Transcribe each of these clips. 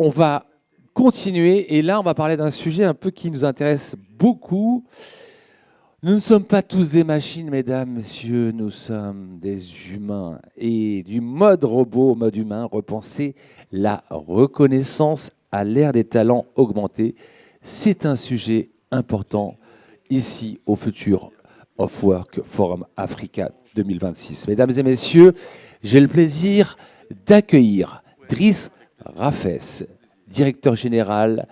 on va continuer et là, on va parler d'un sujet un peu qui nous intéresse beaucoup. Nous ne sommes pas tous des machines, mesdames, messieurs, nous sommes des humains. Et du mode robot au mode humain, repenser la reconnaissance à l'ère des talents augmentés, c'est un sujet important ici au Future of Work Forum Africa 2026. Mesdames et messieurs, j'ai le plaisir d'accueillir Driss Rafes, directeur général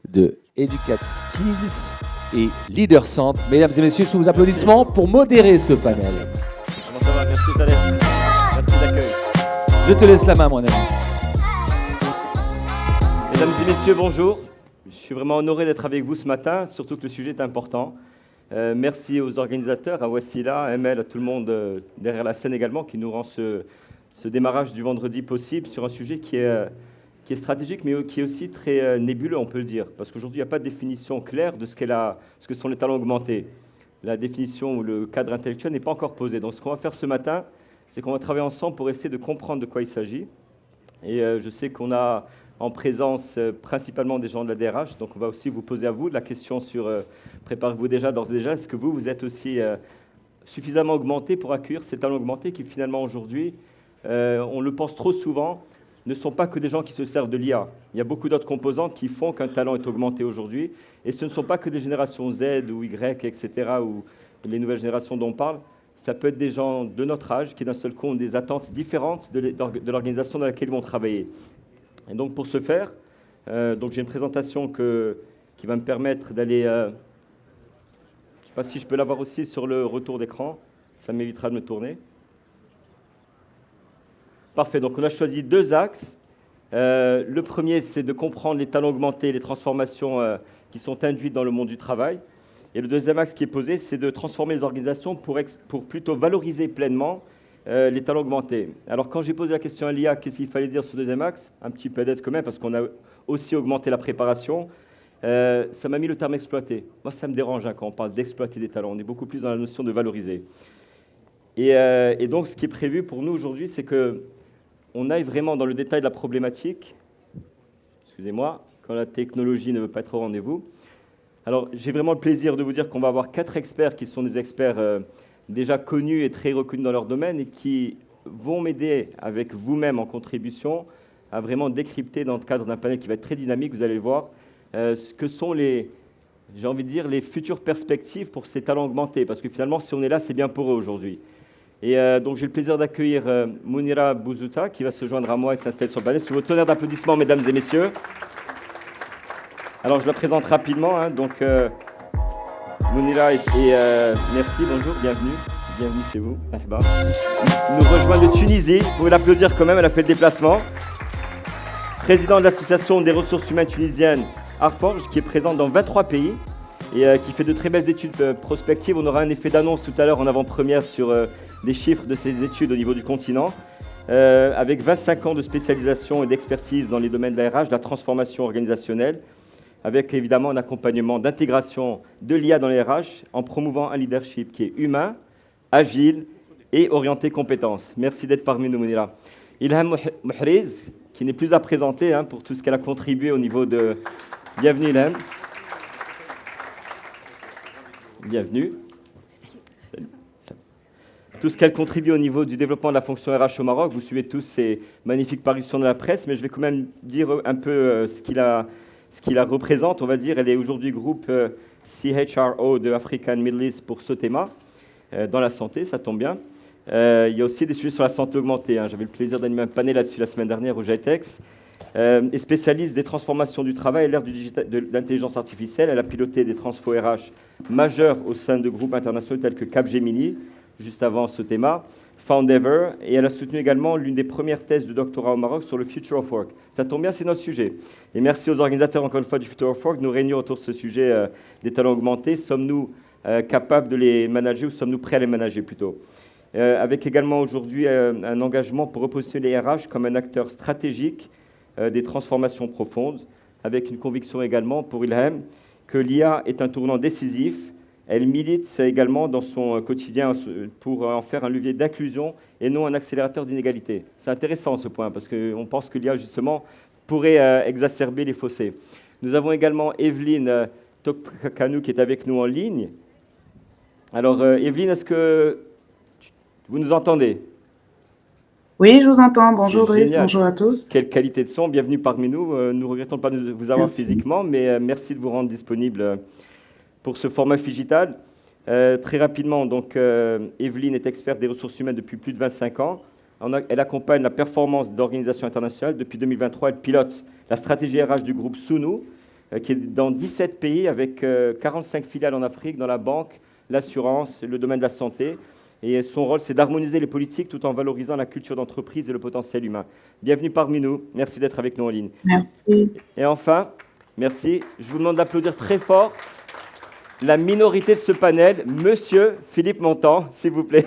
de Educate Skills et Leader Centre. Mesdames et messieurs, sous vos applaudissements pour modérer ce panel. Comment ça va? Merci Taleb. Merci d'accueil. Je te laisse la main, mon ami. Mesdames et messieurs, bonjour. Je suis vraiment honoré d'être avec vous ce matin, surtout que le sujet est important. Merci aux organisateurs, à Wassila, à ML, à tout le monde derrière la scène également, qui nous rend ce démarrage du vendredi possible sur un sujet qui est stratégique, mais qui est aussi très nébuleux, on peut le dire. Parce qu'aujourd'hui, il n'y a pas de définition claire de ce que sont les talents augmentés. La définition ou le cadre intellectuel n'est pas encore posé. Donc ce qu'on va faire ce matin, c'est qu'on va travailler ensemble pour essayer de comprendre de quoi il s'agit. Et je sais qu'on a en présence principalement des gens de la DRH, donc on va aussi vous poser à vous la question sur, préparez-vous déjà, d'ores et déjà, est-ce que vous êtes aussi suffisamment augmenté pour accueillir ces talents augmentés qui finalement aujourd'hui, on le pense trop souvent, ne sont pas que des gens qui se servent de l'IA. Il y a beaucoup d'autres composantes qui font qu'un talent est augmenté aujourd'hui, et ce ne sont pas que des générations Z ou Y, etc., ou les nouvelles générations dont on parle. Ça peut être des gens de notre âge qui d'un seul coup ont des attentes différentes de l'organisation dans laquelle ils vont travailler. Et donc pour ce faire, donc j'ai une présentation qui va me permettre d'aller... je ne sais pas si je peux l'avoir aussi sur le retour d'écran, ça m'évitera de me tourner. Parfait, donc on a choisi deux axes. Le premier, c'est de comprendre les talents augmentés, les transformations qui sont induites dans le monde du travail. Et le deuxième axe qui est posé, c'est de transformer les organisations pour plutôt valoriser pleinement les talents augmentés. Alors quand j'ai posé la question à l'IA, qu'est-ce qu'il fallait dire sur ce deuxième axe? Un petit peu d'aide quand même, parce qu'on a aussi augmenté la préparation. Ça m'a mis le terme exploiter. Moi, ça me dérange quand on parle d'exploiter des talents. On est beaucoup plus dans la notion de valoriser. Et donc, ce qui est prévu pour nous aujourd'hui, c'est qu'on aille vraiment dans le détail de la problématique. Excusez-moi, quand la technologie ne veut pas être au rendez-vous. Alors, j'ai vraiment le plaisir de vous dire qu'on va avoir 4 experts qui sont des experts déjà connus et très reconnus dans leur domaine et qui vont m'aider avec vous-même en contribution à vraiment décrypter dans le cadre d'un panel qui va être très dynamique, vous allez le voir, ce que sont j'ai envie de dire, les futures perspectives pour ces talents augmentés. Parce que finalement, si on est là, c'est bien pour eux aujourd'hui. Et donc, j'ai le plaisir d'accueillir Mounira Bouzouta qui va se joindre à moi et s'installer sur le panel. Sous vos tonnerres d'applaudissements, mesdames et messieurs. Alors, je la présente rapidement. Donc, Mounira merci, bonjour, bienvenue. Bienvenue chez vous. Elle nous rejoint de Tunisie. Vous pouvez l'applaudir quand même, elle a fait le déplacement. Président de l'association des ressources humaines tunisiennes, Arforge, qui est présente dans 23 pays et qui fait de très belles études prospectives. On aura un effet d'annonce tout à l'heure en avant-première sur des chiffres de ces études au niveau du continent, avec 25 ans de spécialisation et d'expertise dans les domaines de la RH, de la transformation organisationnelle, avec évidemment un accompagnement d'intégration de l'IA dans les RH, en promouvant un leadership qui est humain, agile et orienté compétences. Merci d'être parmi nous, Mounira. Ilham Mohriz, qui n'est plus à présenter pour tout ce qu'elle a contribué au niveau de... Bienvenue, Ilham. Bienvenue. Salut. Tout ce qu'elle contribue au niveau du développement de la fonction RH au Maroc. Vous suivez tous ces magnifiques parutions de la presse, mais je vais quand même dire un peu ce qu'il la représente, on va dire. Elle est aujourd'hui groupe CHRO de African Middle East pour Sotema, dans la santé, ça tombe bien. Il y a aussi des sujets sur la santé augmentée. J'avais le plaisir d'animer un panel là-dessus la semaine dernière au GITEX. Et spécialiste des transformations du travail à l'ère de l'intelligence artificielle. Elle a piloté des transfos RH majeurs au sein de groupes internationaux tels que Capgemini, juste avant Sotema, Foundever, et elle a soutenu également l'une des premières thèses de doctorat au Maroc sur le Future of Work. Ça tombe bien, c'est notre sujet. Et merci aux organisateurs, encore une fois, du Future of Work de nous réunir autour de ce sujet des talents augmentés. Sommes-nous capables de les manager ou sommes-nous prêts à les manager plutôt? Avec également aujourd'hui un engagement pour repositionner les RH comme un acteur stratégique des transformations profondes, avec une conviction également pour Ilham que l'IA est un tournant décisif. Elle milite également dans son quotidien pour en faire un levier d'inclusion et non un accélérateur d'inégalité. C'est intéressant ce point, parce qu'on pense que l'IA, justement, pourrait exacerber les fossés. Nous avons également Evelyne Tokakanou qui est avec nous en ligne. Alors, Evelyne, est-ce que vous nous entendez? Oui, je vous entends. Bonjour C'est Driss, génial. bonjour à tous. Quelle qualité de son, bienvenue parmi nous. Nous regrettons pas de vous avoir Merci. physiquement, mais merci de vous rendre disponible pour ce format digital. Très rapidement, donc, Evelyne est experte des ressources humaines depuis plus de 25 ans. Elle accompagne la performance d'organisations internationales. Depuis 2023, elle pilote la stratégie RH du groupe Sunu, qui est dans 17 pays avec 45 filiales en Afrique, dans la banque, l'assurance, le domaine de la santé. Et son rôle, c'est d'harmoniser les politiques tout en valorisant la culture d'entreprise et le potentiel humain. Bienvenue parmi nous. Merci d'être avec nous en ligne. Merci. Et enfin, merci. Je vous demande d'applaudir très fort la minorité de ce panel, Monsieur Philippe Montand, s'il vous plaît.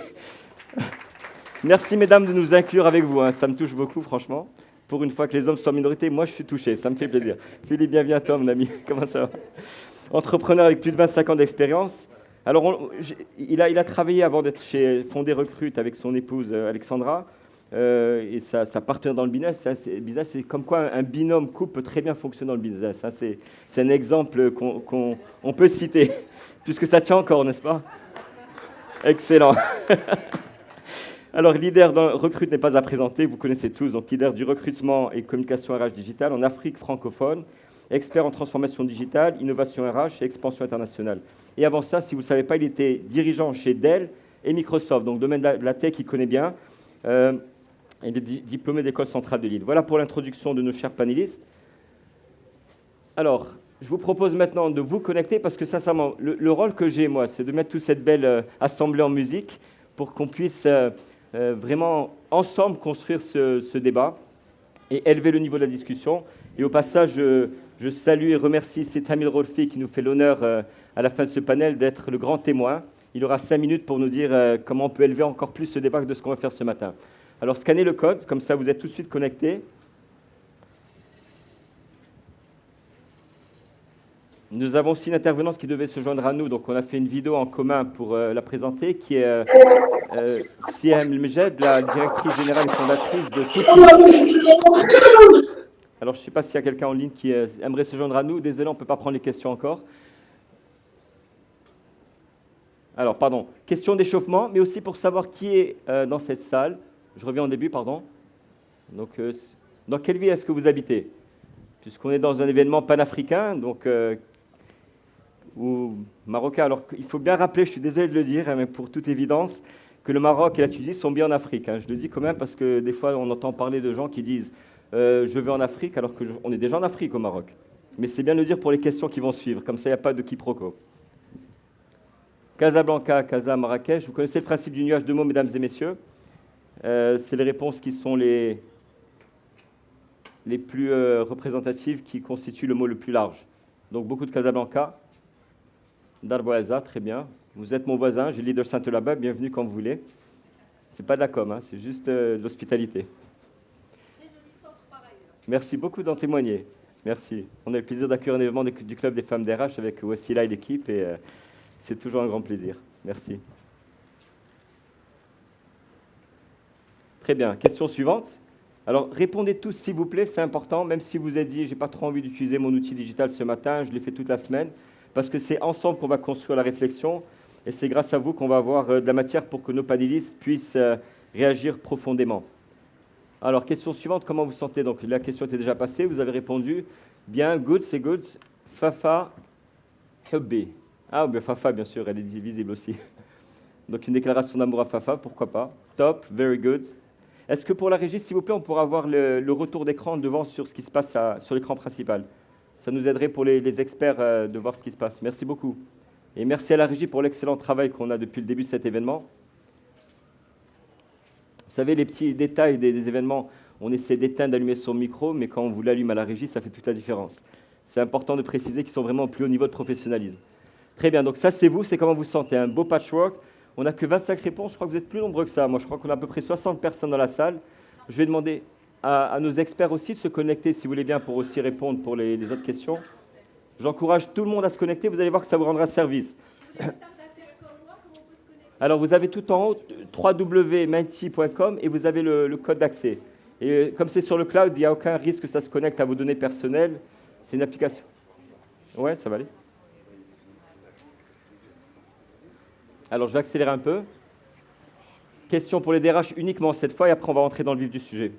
Merci, mesdames, de nous inclure avec vous. Hein. Ça me touche beaucoup, franchement. Pour une fois que les hommes sont en minorité, moi, je suis touché. Ça me fait plaisir. Philippe, bienvenue à toi, mon ami. Comment ça va? Entrepreneur avec plus de 25 ans d'expérience. Alors, il a travaillé avant d'être chez Fondé Recrute avec son épouse Alexandra et sa partenaire dans le business. C'est comme quoi un binôme couple peut très bien fonctionner dans le business. Hein. C'est un exemple qu'on peut citer, puisque ça tient encore, n'est-ce pas? Excellent. Alors, leader dans Recrute n'est pas à présenter, vous connaissez tous. Donc, leader du recrutement et communication RH digitale en Afrique francophone, expert en transformation digitale, innovation RH et expansion internationale. Et avant ça, si vous ne savez pas, il était dirigeant chez Dell et Microsoft, donc domaine de la tech, il connaît bien. Il est diplômé d'École centrale de Lille. Voilà pour l'introduction de nos chers panélistes. Alors, je vous propose maintenant de vous connecter parce que sincèrement, le rôle que j'ai, moi, c'est de mettre toute cette belle assemblée en musique pour qu'on puisse vraiment, ensemble, construire ce débat et élever le niveau de la discussion. Et au passage, je salue et remercie Tamil Rolfi qui nous fait l'honneur à la fin de ce panel d'être le grand témoin. Il aura 5 minutes pour nous dire comment on peut élever encore plus ce débat que de ce qu'on va faire ce matin. Alors, scannez le code, comme ça vous êtes tout de suite connectés. Nous avons aussi une intervenante qui devait se joindre à nous, donc on a fait une vidéo en commun pour la présenter, qui est Siam Mejed, la directrice générale et fondatrice de Tuki. Alors, je ne sais pas s'il y a quelqu'un en ligne qui aimerait se joindre à nous. Désolé, on ne peut pas prendre les questions encore. Alors, pardon, question d'échauffement, mais aussi pour savoir qui est dans cette salle. Je reviens au début, pardon. Donc, dans quelle ville est-ce que vous habitez? Puisqu'on est dans un événement panafricain, donc, ou marocain. Alors, il faut bien rappeler, je suis désolé de le dire, hein, mais pour toute évidence, que le Maroc et la Tunisie sont bien en Afrique. Hein. Je le dis quand même parce que des fois, on entend parler de gens qui disent je vais en Afrique, alors qu'on est déjà en Afrique au Maroc. Mais c'est bien de le dire pour les questions qui vont suivre, comme ça il n'y a pas de quiproquo. Casablanca, Casa, Marrakech, vous connaissez le principe du nuage de mots, mesdames et messieurs. C'est les réponses qui sont les plus représentatives, qui constituent le mot le plus large. Donc beaucoup de Casablanca, Darboaza, très bien. Vous êtes mon voisin, j'ai le leader Saint-Elaba, bienvenue quand vous voulez. C'est pas de la com, hein, c'est juste de l'hospitalité. Merci beaucoup d'en témoigner. Merci. On a le plaisir d'accueillir un événement du Club des femmes d'RH avec Wassila et l'équipe, et c'est toujours un grand plaisir. Merci. Très bien. Question suivante. Alors, répondez tous, s'il vous plaît, c'est important, même si vous êtes dit, j'ai pas trop envie d'utiliser mon outil digital ce matin, je l'ai fait toute la semaine, parce que c'est ensemble qu'on va construire la réflexion, et c'est grâce à vous qu'on va avoir de la matière pour que nos panélistes puissent réagir profondément. Alors, question suivante, comment vous sentez? Donc, la question était déjà passée, vous avez répondu. Bien, good, c'est good. Fafa, hubby. Ah, bien, Fafa, bien sûr, elle est visible aussi. Donc, une déclaration d'amour à Fafa, pourquoi pas. Top, very good. Est-ce que pour la régie, s'il vous plaît, on pourra avoir le retour d'écran devant sur ce qui se passe sur l'écran principal? Ça nous aiderait pour les experts de voir ce qui se passe. Merci beaucoup. Et merci à la régie pour l'excellent travail qu'on a depuis le début de cet événement. Vous savez, les petits détails des événements, on essaie d'éteindre, d'allumer son micro, mais quand on vous l'allume à la régie, ça fait toute la différence. C'est important de préciser qu'ils sont vraiment au plus haut niveau de professionnalisme. Très bien, donc ça c'est vous, c'est comment vous sentez, un beau patchwork. On n'a que 25 réponses, je crois que vous êtes plus nombreux que ça. Moi, je crois qu'on a à peu près 60 personnes dans la salle. Je vais demander à nos experts aussi de se connecter, si vous voulez bien, pour aussi répondre pour les autres questions. J'encourage tout le monde à se connecter, vous allez voir que ça vous rendra service. Alors, vous avez tout en haut www.menti.com et vous avez le code d'accès. Et comme c'est sur le cloud, il n'y a aucun risque que ça se connecte à vos données personnelles. C'est une application. Ouais, ça va aller. Alors, je vais accélérer un peu. Question pour les DRH uniquement cette fois, et après, on va rentrer dans le vif du sujet.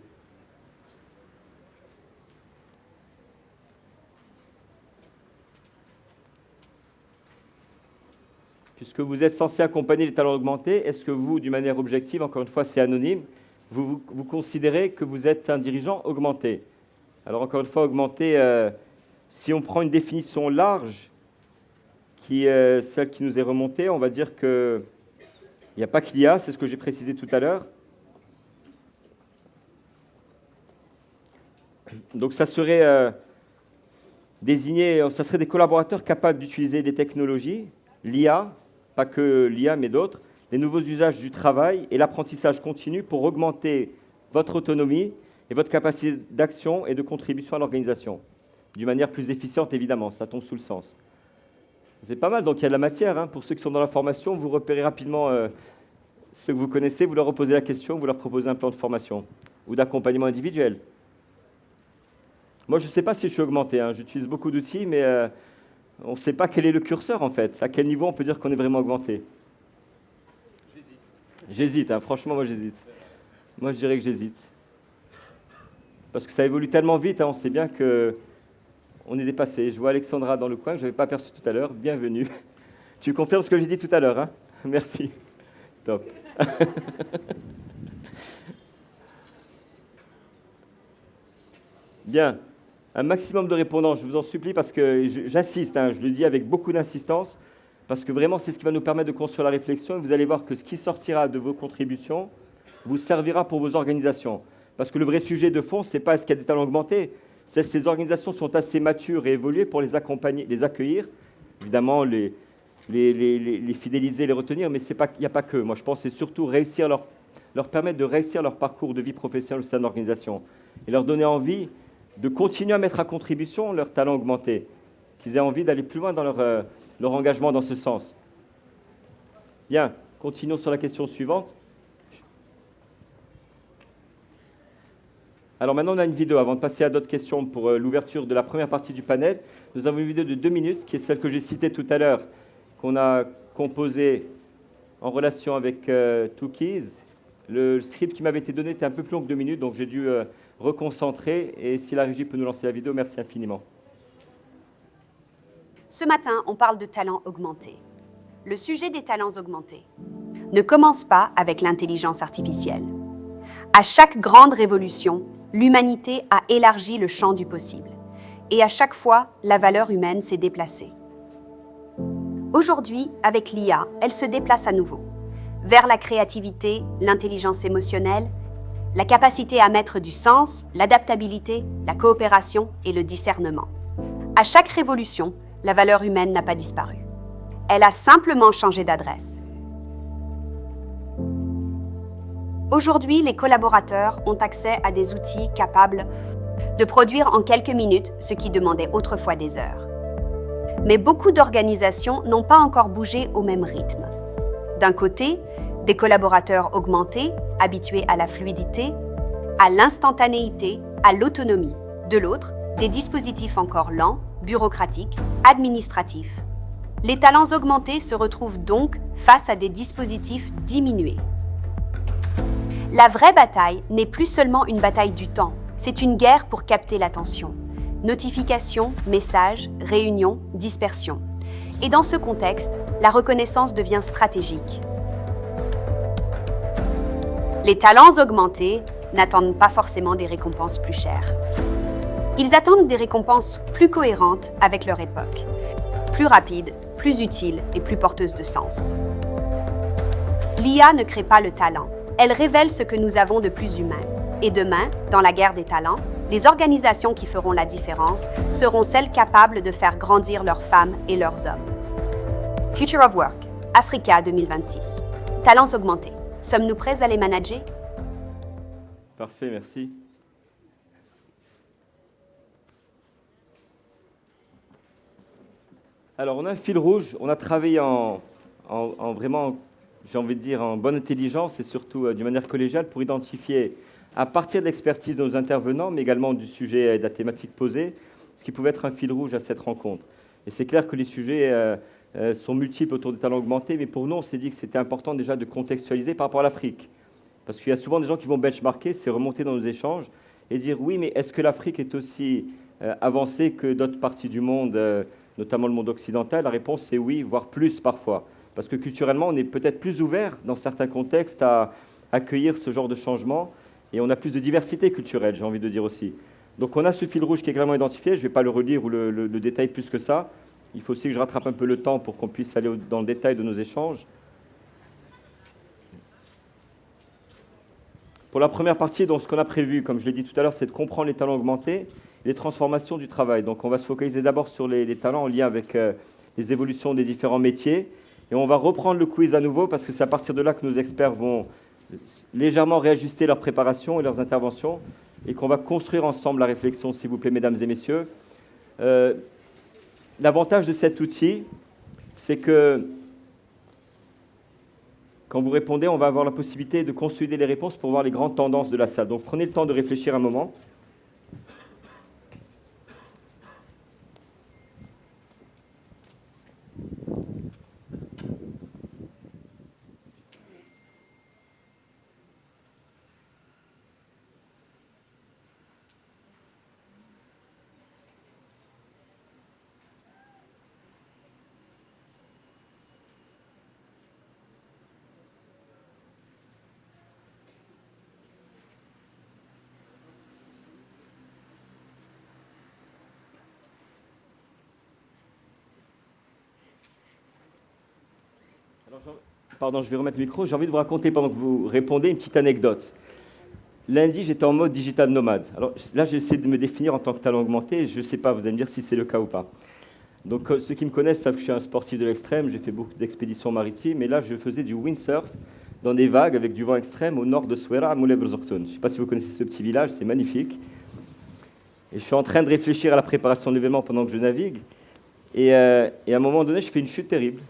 Puisque vous êtes censé accompagner les talents augmentés, est-ce que vous, d'une manière objective, encore une fois, c'est anonyme, vous considérez que vous êtes un dirigeant augmenté? Alors, encore une fois, augmenté, si on prend une définition large, qui est celle qui nous est remontée, on va dire qu'il n'y a pas que l'IA, c'est ce que j'ai précisé tout à l'heure. Donc, ça serait ça serait des collaborateurs capables d'utiliser des technologies, l'IA, pas que l'IA, mais d'autres, les nouveaux usages du travail et l'apprentissage continu pour augmenter votre autonomie et votre capacité d'action et de contribution à l'organisation. D'une manière plus efficiente, évidemment, ça tombe sous le sens. C'est pas mal, donc il y a de la matière. Hein. Pour ceux qui sont dans la formation, vous repérez rapidement ceux que vous connaissez, vous leur reposez la question, vous leur proposez un plan de formation ou d'accompagnement individuel. Moi, je ne sais pas si je suis augmenté, hein. J'utilise beaucoup d'outils, mais on ne sait pas quel est le curseur, en fait. À quel niveau on peut dire qu'on est vraiment augmenté? J'hésite, hein. Franchement, moi, j'hésite. Moi, je dirais que j'hésite. Parce que ça évolue tellement vite, hein. On sait bien qu'on est dépassé. Je vois Alexandra dans le coin, que je n'avais pas aperçu tout à l'heure. Bienvenue. Tu confirmes ce que j'ai dit tout à l'heure, hein? Merci. Top. Bien. Un maximum de répondants, je vous en supplie, parce que j'assiste, hein, je le dis avec beaucoup d'insistance, parce que vraiment, c'est ce qui va nous permettre de construire la réflexion, et vous allez voir que ce qui sortira de vos contributions vous servira pour vos organisations. Parce que le vrai sujet de fond, ce n'est pas est-ce qu'il y a des talents augmentés, c'est ces organisations sont assez matures et évoluées pour les accompagner, les accueillir, évidemment, les fidéliser, les retenir, mais il n'y a pas que. Moi, je pense que c'est surtout leur permettre de réussir leur parcours de vie professionnelle au sein de l'organisation, et leur donner envie de continuer à mettre à contribution leurs talents augmentés, qu'ils aient envie d'aller plus loin dans leur engagement dans ce sens. Bien, continuons sur la question suivante. Alors maintenant, on a une vidéo. Avant de passer à d'autres questions pour l'ouverture de la première partie du panel, nous avons une vidéo de 2 minutes, qui est celle que j'ai citée tout à l'heure, qu'on a composée en relation avec Tookies. Le script qui m'avait été donné était un peu plus long que 2 minutes, donc j'ai dû reconcentrer. Et si la régie peut nous lancer la vidéo, merci infiniment. Ce matin, on parle de talents augmentés. Le sujet des talents augmentés ne commence pas avec l'intelligence artificielle. À chaque grande révolution, l'humanité a élargi le champ du possible. Et à chaque fois, la valeur humaine s'est déplacée. Aujourd'hui, avec l'IA, elle se déplace à nouveau, vers la créativité, l'intelligence émotionnelle, la capacité à mettre du sens, l'adaptabilité, la coopération et le discernement. À chaque révolution, la valeur humaine n'a pas disparu. Elle a simplement changé d'adresse. Aujourd'hui, les collaborateurs ont accès à des outils capables de produire en quelques minutes ce qui demandait autrefois des heures. Mais beaucoup d'organisations n'ont pas encore bougé au même rythme. D'un côté, des collaborateurs augmentés, habitués à la fluidité, à l'instantanéité, à l'autonomie. De l'autre, des dispositifs encore lents, bureaucratiques, administratifs. Les talents augmentés se retrouvent donc face à des dispositifs diminués. La vraie bataille n'est plus seulement une bataille du temps, c'est une guerre pour capter l'attention. Notifications, messages, réunions, dispersion. Et dans ce contexte, la reconnaissance devient stratégique. Les talents augmentés n'attendent pas forcément des récompenses plus chères. Ils attendent des récompenses plus cohérentes avec leur époque, plus rapides, plus utiles et plus porteuses de sens. L'IA ne crée pas le talent, elle révèle ce que nous avons de plus humain. Et demain, dans la guerre des talents, les organisations qui feront la différence seront celles capables de faire grandir leurs femmes et leurs hommes. Future of Work, Africa 2026. Talents augmentés. Sommes-nous prêts à les manager? Parfait, merci. Alors, on a un fil rouge. On a travaillé en vraiment, j'ai envie de dire, en bonne intelligence et surtout d'une manière collégiale pour identifier à partir de l'expertise de nos intervenants, mais également du sujet et de la thématique posée, ce qui pouvait être un fil rouge à cette rencontre. Et c'est clair que les sujets sont multiples autour des talents augmentés, mais pour nous, on s'est dit que c'était important déjà de contextualiser par rapport à l'Afrique. Parce qu'il y a souvent des gens qui vont benchmarker, c'est remonter dans nos échanges, et dire oui, mais est-ce que l'Afrique est aussi avancée que d'autres parties du monde, notamment le monde occidental? La réponse est oui, voire plus parfois. Parce que culturellement, on est peut-être plus ouvert dans certains contextes à accueillir ce genre de changement, et on a plus de diversité culturelle, j'ai envie de dire aussi. Donc on a ce fil rouge qui est clairement identifié, je ne vais pas le relire ou le détailler plus que ça. Il faut aussi que je rattrape un peu le temps pour qu'on puisse aller dans le détail de nos échanges. Pour la première partie, donc, ce qu'on a prévu, comme je l'ai dit tout à l'heure, c'est de comprendre les talents augmentés et les transformations du travail. Donc on va se focaliser d'abord sur les talents en lien avec les évolutions des différents métiers. Et on va reprendre le quiz à nouveau parce que c'est à partir de là que nos experts vont légèrement réajuster leur préparation et leurs interventions et qu'on va construire ensemble la réflexion, s'il vous plaît, mesdames et messieurs. L'avantage de cet outil, c'est que quand vous répondez, on va avoir la possibilité de consolider les réponses pour voir les grandes tendances de la salle. Donc prenez le temps de réfléchir un moment. Pardon, je vais remettre le micro. J'ai envie de vous raconter, pendant que vous répondez, une petite anecdote. Lundi, j'étais en mode digital nomade. Alors là, j'essaie de me définir en tant que talent augmenté. Je ne sais pas, vous allez me dire si c'est le cas ou pas. Donc ceux qui me connaissent savent que je suis un sportif de l'extrême. J'ai fait beaucoup d'expéditions maritimes. Et là, je faisais du windsurf dans des vagues avec du vent extrême au nord de Souera, à Moulay-Berzortoun. Je ne sais pas si vous connaissez ce petit village, c'est magnifique. Et je suis en train de réfléchir à la préparation de l'événement pendant que je navigue. Et à un moment donné, je fais une chute terrible.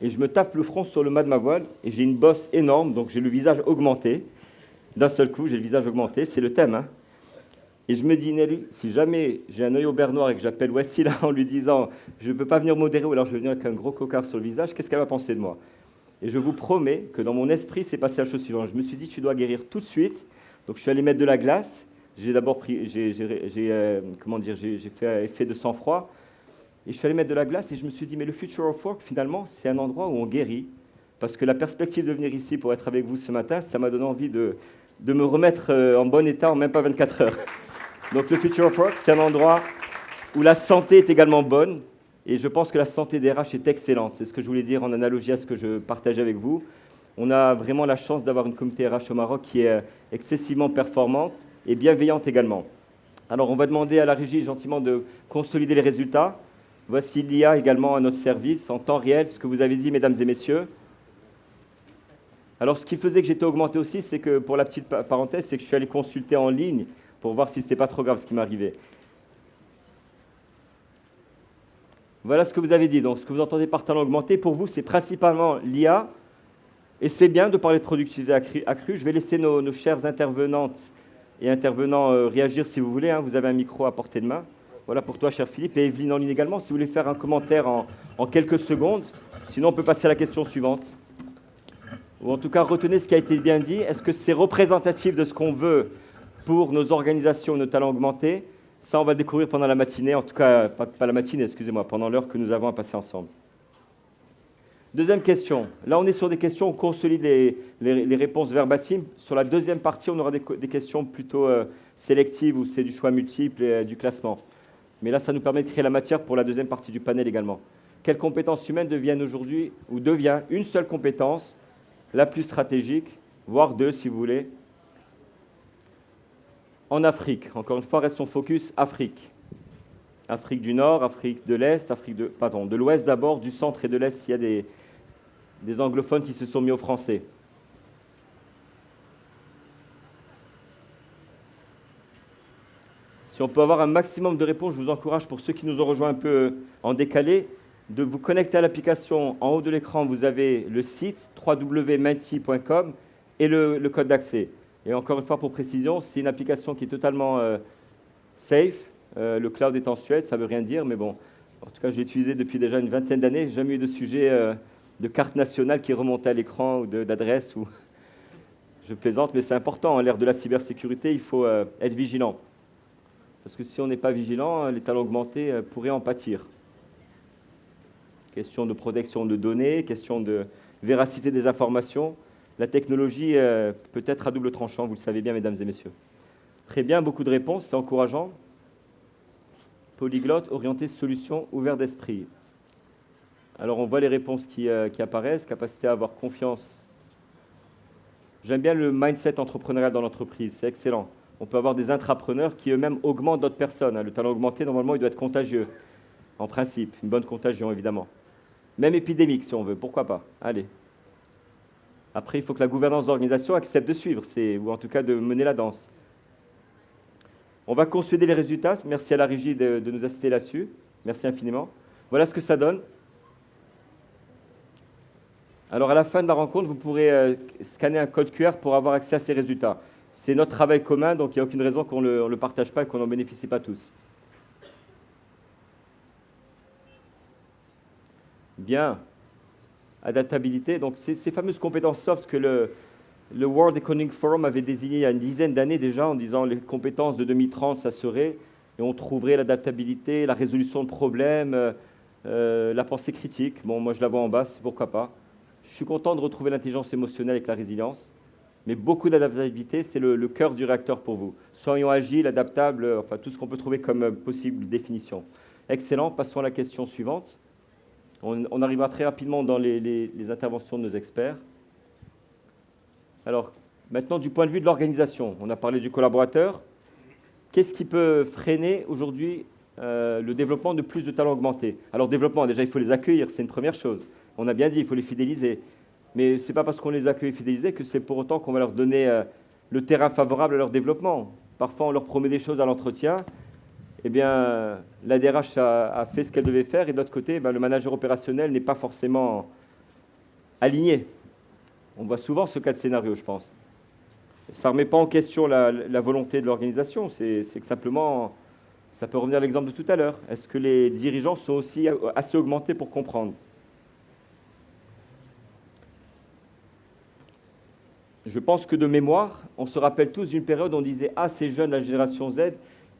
Et je me tape le front sur le mât de ma voile, et j'ai une bosse énorme, donc j'ai le visage augmenté. D'un seul coup, j'ai le visage augmenté, c'est le thème. Hein. Et je me dis, Nelly, si jamais j'ai un œil au beurre noir et que j'appelle Wassila en lui disant « je ne peux pas venir modérer, ou alors je vais venir avec un gros cocard sur le visage », qu'est-ce qu'elle va penser de moi? Et je vous promets que dans mon esprit, c'est passé la chose suivante. Je me suis dit, tu dois guérir tout de suite. Donc je suis allé mettre de la glace. J'ai d'abord pris, j'ai fait effet de sang-froid. Et je suis allé mettre de la glace et je me suis dit, mais le Future of Work, finalement, c'est un endroit où on guérit. Parce que la perspective de venir ici pour être avec vous ce matin, ça m'a donné envie de me remettre en bon état en même pas 24 heures. Donc le Future of Work, c'est un endroit où la santé est également bonne. Et je pense que la santé des RH est excellente. C'est ce que je voulais dire en analogie à ce que je partage avec vous. On a vraiment la chance d'avoir une communauté RH au Maroc qui est excessivement performante et bienveillante également. Alors on va demander à la régie gentiment de consolider les résultats. Voici l'IA également à notre service, en temps réel, ce que vous avez dit, mesdames et messieurs. Alors, ce qui faisait que j'étais augmenté aussi, c'est que, pour la petite parenthèse, c'est que je suis allé consulter en ligne pour voir si ce n'était pas trop grave ce qui m'arrivait. Voilà ce que vous avez dit. Donc, ce que vous entendez par talent augmenté, pour vous, c'est principalement l'IA. Et c'est bien de parler de productivité accrue. Je vais laisser nos chères intervenantes et intervenants réagir si vous voulez. Hein. Vous avez un micro à portée de main. Voilà pour toi, cher Philippe, et Evelyne en ligne également, si vous voulez faire un commentaire en quelques secondes. Sinon, on peut passer à la question suivante. Ou en tout cas, retenez ce qui a été bien dit. Est-ce que c'est représentatif de ce qu'on veut pour nos organisations, nos talents augmentés? Ça, on va le découvrir pendant la matinée, en tout cas, pas la matinée, excusez-moi, pendant l'heure que nous avons à passer ensemble. Deuxième question. Là, on est sur des questions, on consolide les réponses verbatim. Sur la deuxième partie, on aura des questions plutôt sélectives, où c'est du choix multiple et du classement. Mais là, ça nous permet de créer la matière pour la deuxième partie du panel également. Quelles compétences humaines deviennent aujourd'hui, ou devient une seule compétence, la plus stratégique, voire deux si vous voulez, en Afrique? Encore une fois, restons focus Afrique. Afrique du Nord, Afrique de l'Est, de l'Ouest d'abord, du Centre et de l'Est, s'il y a des anglophones qui se sont mis au français. Si on peut avoir un maximum de réponses, je vous encourage, pour ceux qui nous ont rejoints un peu en décalé, de vous connecter à l'application. En haut de l'écran, vous avez le site www.menti.com et le code d'accès. Et Et encore une fois, pour précision, c'est une application qui est totalement safe. Le cloud est en Suède, ça ne veut rien dire, mais bon, en tout cas, je l'ai utilisé depuis déjà une vingtaine d'années. J'ai jamais eu de sujet de carte nationale qui remontait à l'écran ou d'adresse. Je plaisante, mais c'est important. À l'ère de la cybersécurité, il faut être vigilant. Parce que si on n'est pas vigilant, les talents augmentés pourraient en pâtir. Question de protection de données, question de véracité des informations. La technologie peut être à double tranchant, vous le savez bien, mesdames et messieurs. Très bien, beaucoup de réponses, c'est encourageant. Polyglotte, orienté, solution, ouvert d'esprit. Alors, on voit les réponses qui apparaissent. Capacité à avoir confiance. J'aime bien le mindset entrepreneurial dans l'entreprise, c'est excellent. On peut avoir des intrapreneurs qui eux-mêmes augmentent d'autres personnes. Le talent augmenté, normalement, il doit être contagieux. En principe, une bonne contagion, évidemment. Même épidémique, si on veut, pourquoi pas. Allez. Après, il faut que la gouvernance d'organisation accepte de suivre, ou en tout cas de mener la danse. On va consolider les résultats. Merci à la régie de nous assister là-dessus. Merci infiniment. Voilà ce que ça donne. Alors, à la fin de la rencontre, vous pourrez scanner un code QR pour avoir accès à ces résultats. C'est notre travail commun, donc il n'y a aucune raison qu'on ne le partage pas et qu'on n'en bénéficie pas tous. Bien. Adaptabilité. Donc, ces fameuses compétences soft que le World Economic Forum avait désignées il y a une dizaine d'années déjà, en disant les compétences de 2030, ça serait, et on trouverait l'adaptabilité, la résolution de problèmes, la pensée critique. Bon, moi, je la vois en bas, c'est pourquoi pas. Je suis content de retrouver l'intelligence émotionnelle avec la résilience, mais beaucoup d'adaptabilité, c'est le cœur du réacteur pour vous. Soyons agiles, adaptables, enfin tout ce qu'on peut trouver comme possible définition. Excellent, passons à la question suivante. On arrivera très rapidement dans les interventions de nos experts. Alors, maintenant, du point de vue de l'organisation, on a parlé du collaborateur. Qu'est-ce qui peut freiner aujourd'hui le développement de plus de talents augmentés? Alors, développement, déjà, il faut les accueillir, c'est une première chose. On a bien dit, il faut les fidéliser. Mais ce n'est pas parce qu'on les accueille et fidélisés que c'est pour autant qu'on va leur donner le terrain favorable à leur développement. Parfois, on leur promet des choses à l'entretien. Eh bien, la DRH a fait ce qu'elle devait faire et de l'autre côté, le manager opérationnel n'est pas forcément aligné. On voit souvent ce cas de scénario, je pense. Ça ne remet pas en question la volonté de l'organisation, c'est que simplement, ça peut revenir à l'exemple de tout à l'heure. Est-ce que les dirigeants sont aussi assez augmentés pour comprendre? Je pense que de mémoire, on se rappelle tous d'une période où on disait « Ah, ces jeunes, la génération Z »,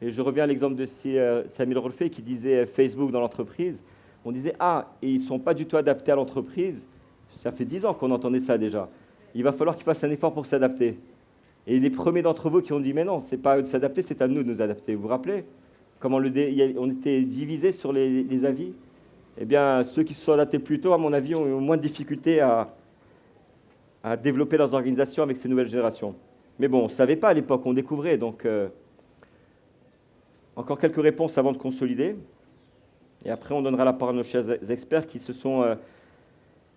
et je reviens à l'exemple de Samuel Rolfé qui disait Facebook dans l'entreprise. On disait « Ah, et ils ne sont pas du tout adaptés à l'entreprise ». Ça fait 10 ans qu'on entendait ça déjà. Il va falloir qu'ils fassent un effort pour s'adapter. Et les premiers d'entre vous qui ont dit « Mais non, ce n'est pas à eux de s'adapter, c'est à nous de nous adapter ». Vous vous rappelez comment on était divisés sur les avis? Eh bien, ceux qui se sont adaptés plus tôt, à mon avis, ont eu moins de difficultés à développer leurs organisations avec ces nouvelles générations. Mais bon, on ne savait pas à l'époque, on découvrait. Donc, encore quelques réponses avant de consolider. Et après, on donnera la parole à nos chers experts qui se sont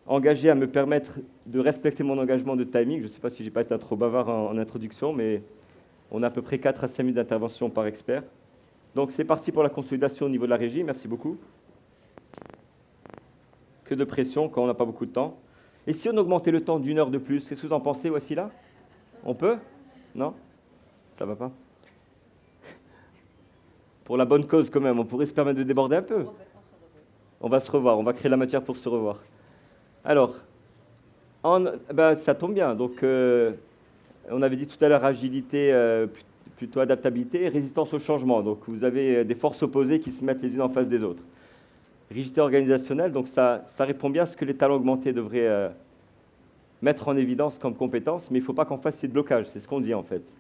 engagés à me permettre de respecter mon engagement de timing. Je ne sais pas si je n'ai pas été trop bavard en introduction, mais on a à peu près 4 à 5 minutes d'intervention par expert. Donc, c'est parti pour la consolidation au niveau de la régie. Merci beaucoup. Que de pression quand on n'a pas beaucoup de temps. Et si on augmentait le temps d'1 heure de plus, qu'est-ce que vous en pensez, voici là? On peut? Non? Ça va pas? Pour la bonne cause quand même, on pourrait se permettre de déborder un peu. On va se revoir, on va créer la matière pour se revoir. Alors, ça tombe bien. Donc, on avait dit tout à l'heure agilité, plutôt adaptabilité, et résistance au changement. Donc, vous avez des forces opposées qui se mettent les unes en face des autres. Rigidité organisationnelle, donc ça répond bien à ce que les talents augmentés devraient mettre en évidence comme compétence, mais il ne faut pas qu'on fasse ces blocages, c'est ce qu'on dit en fait.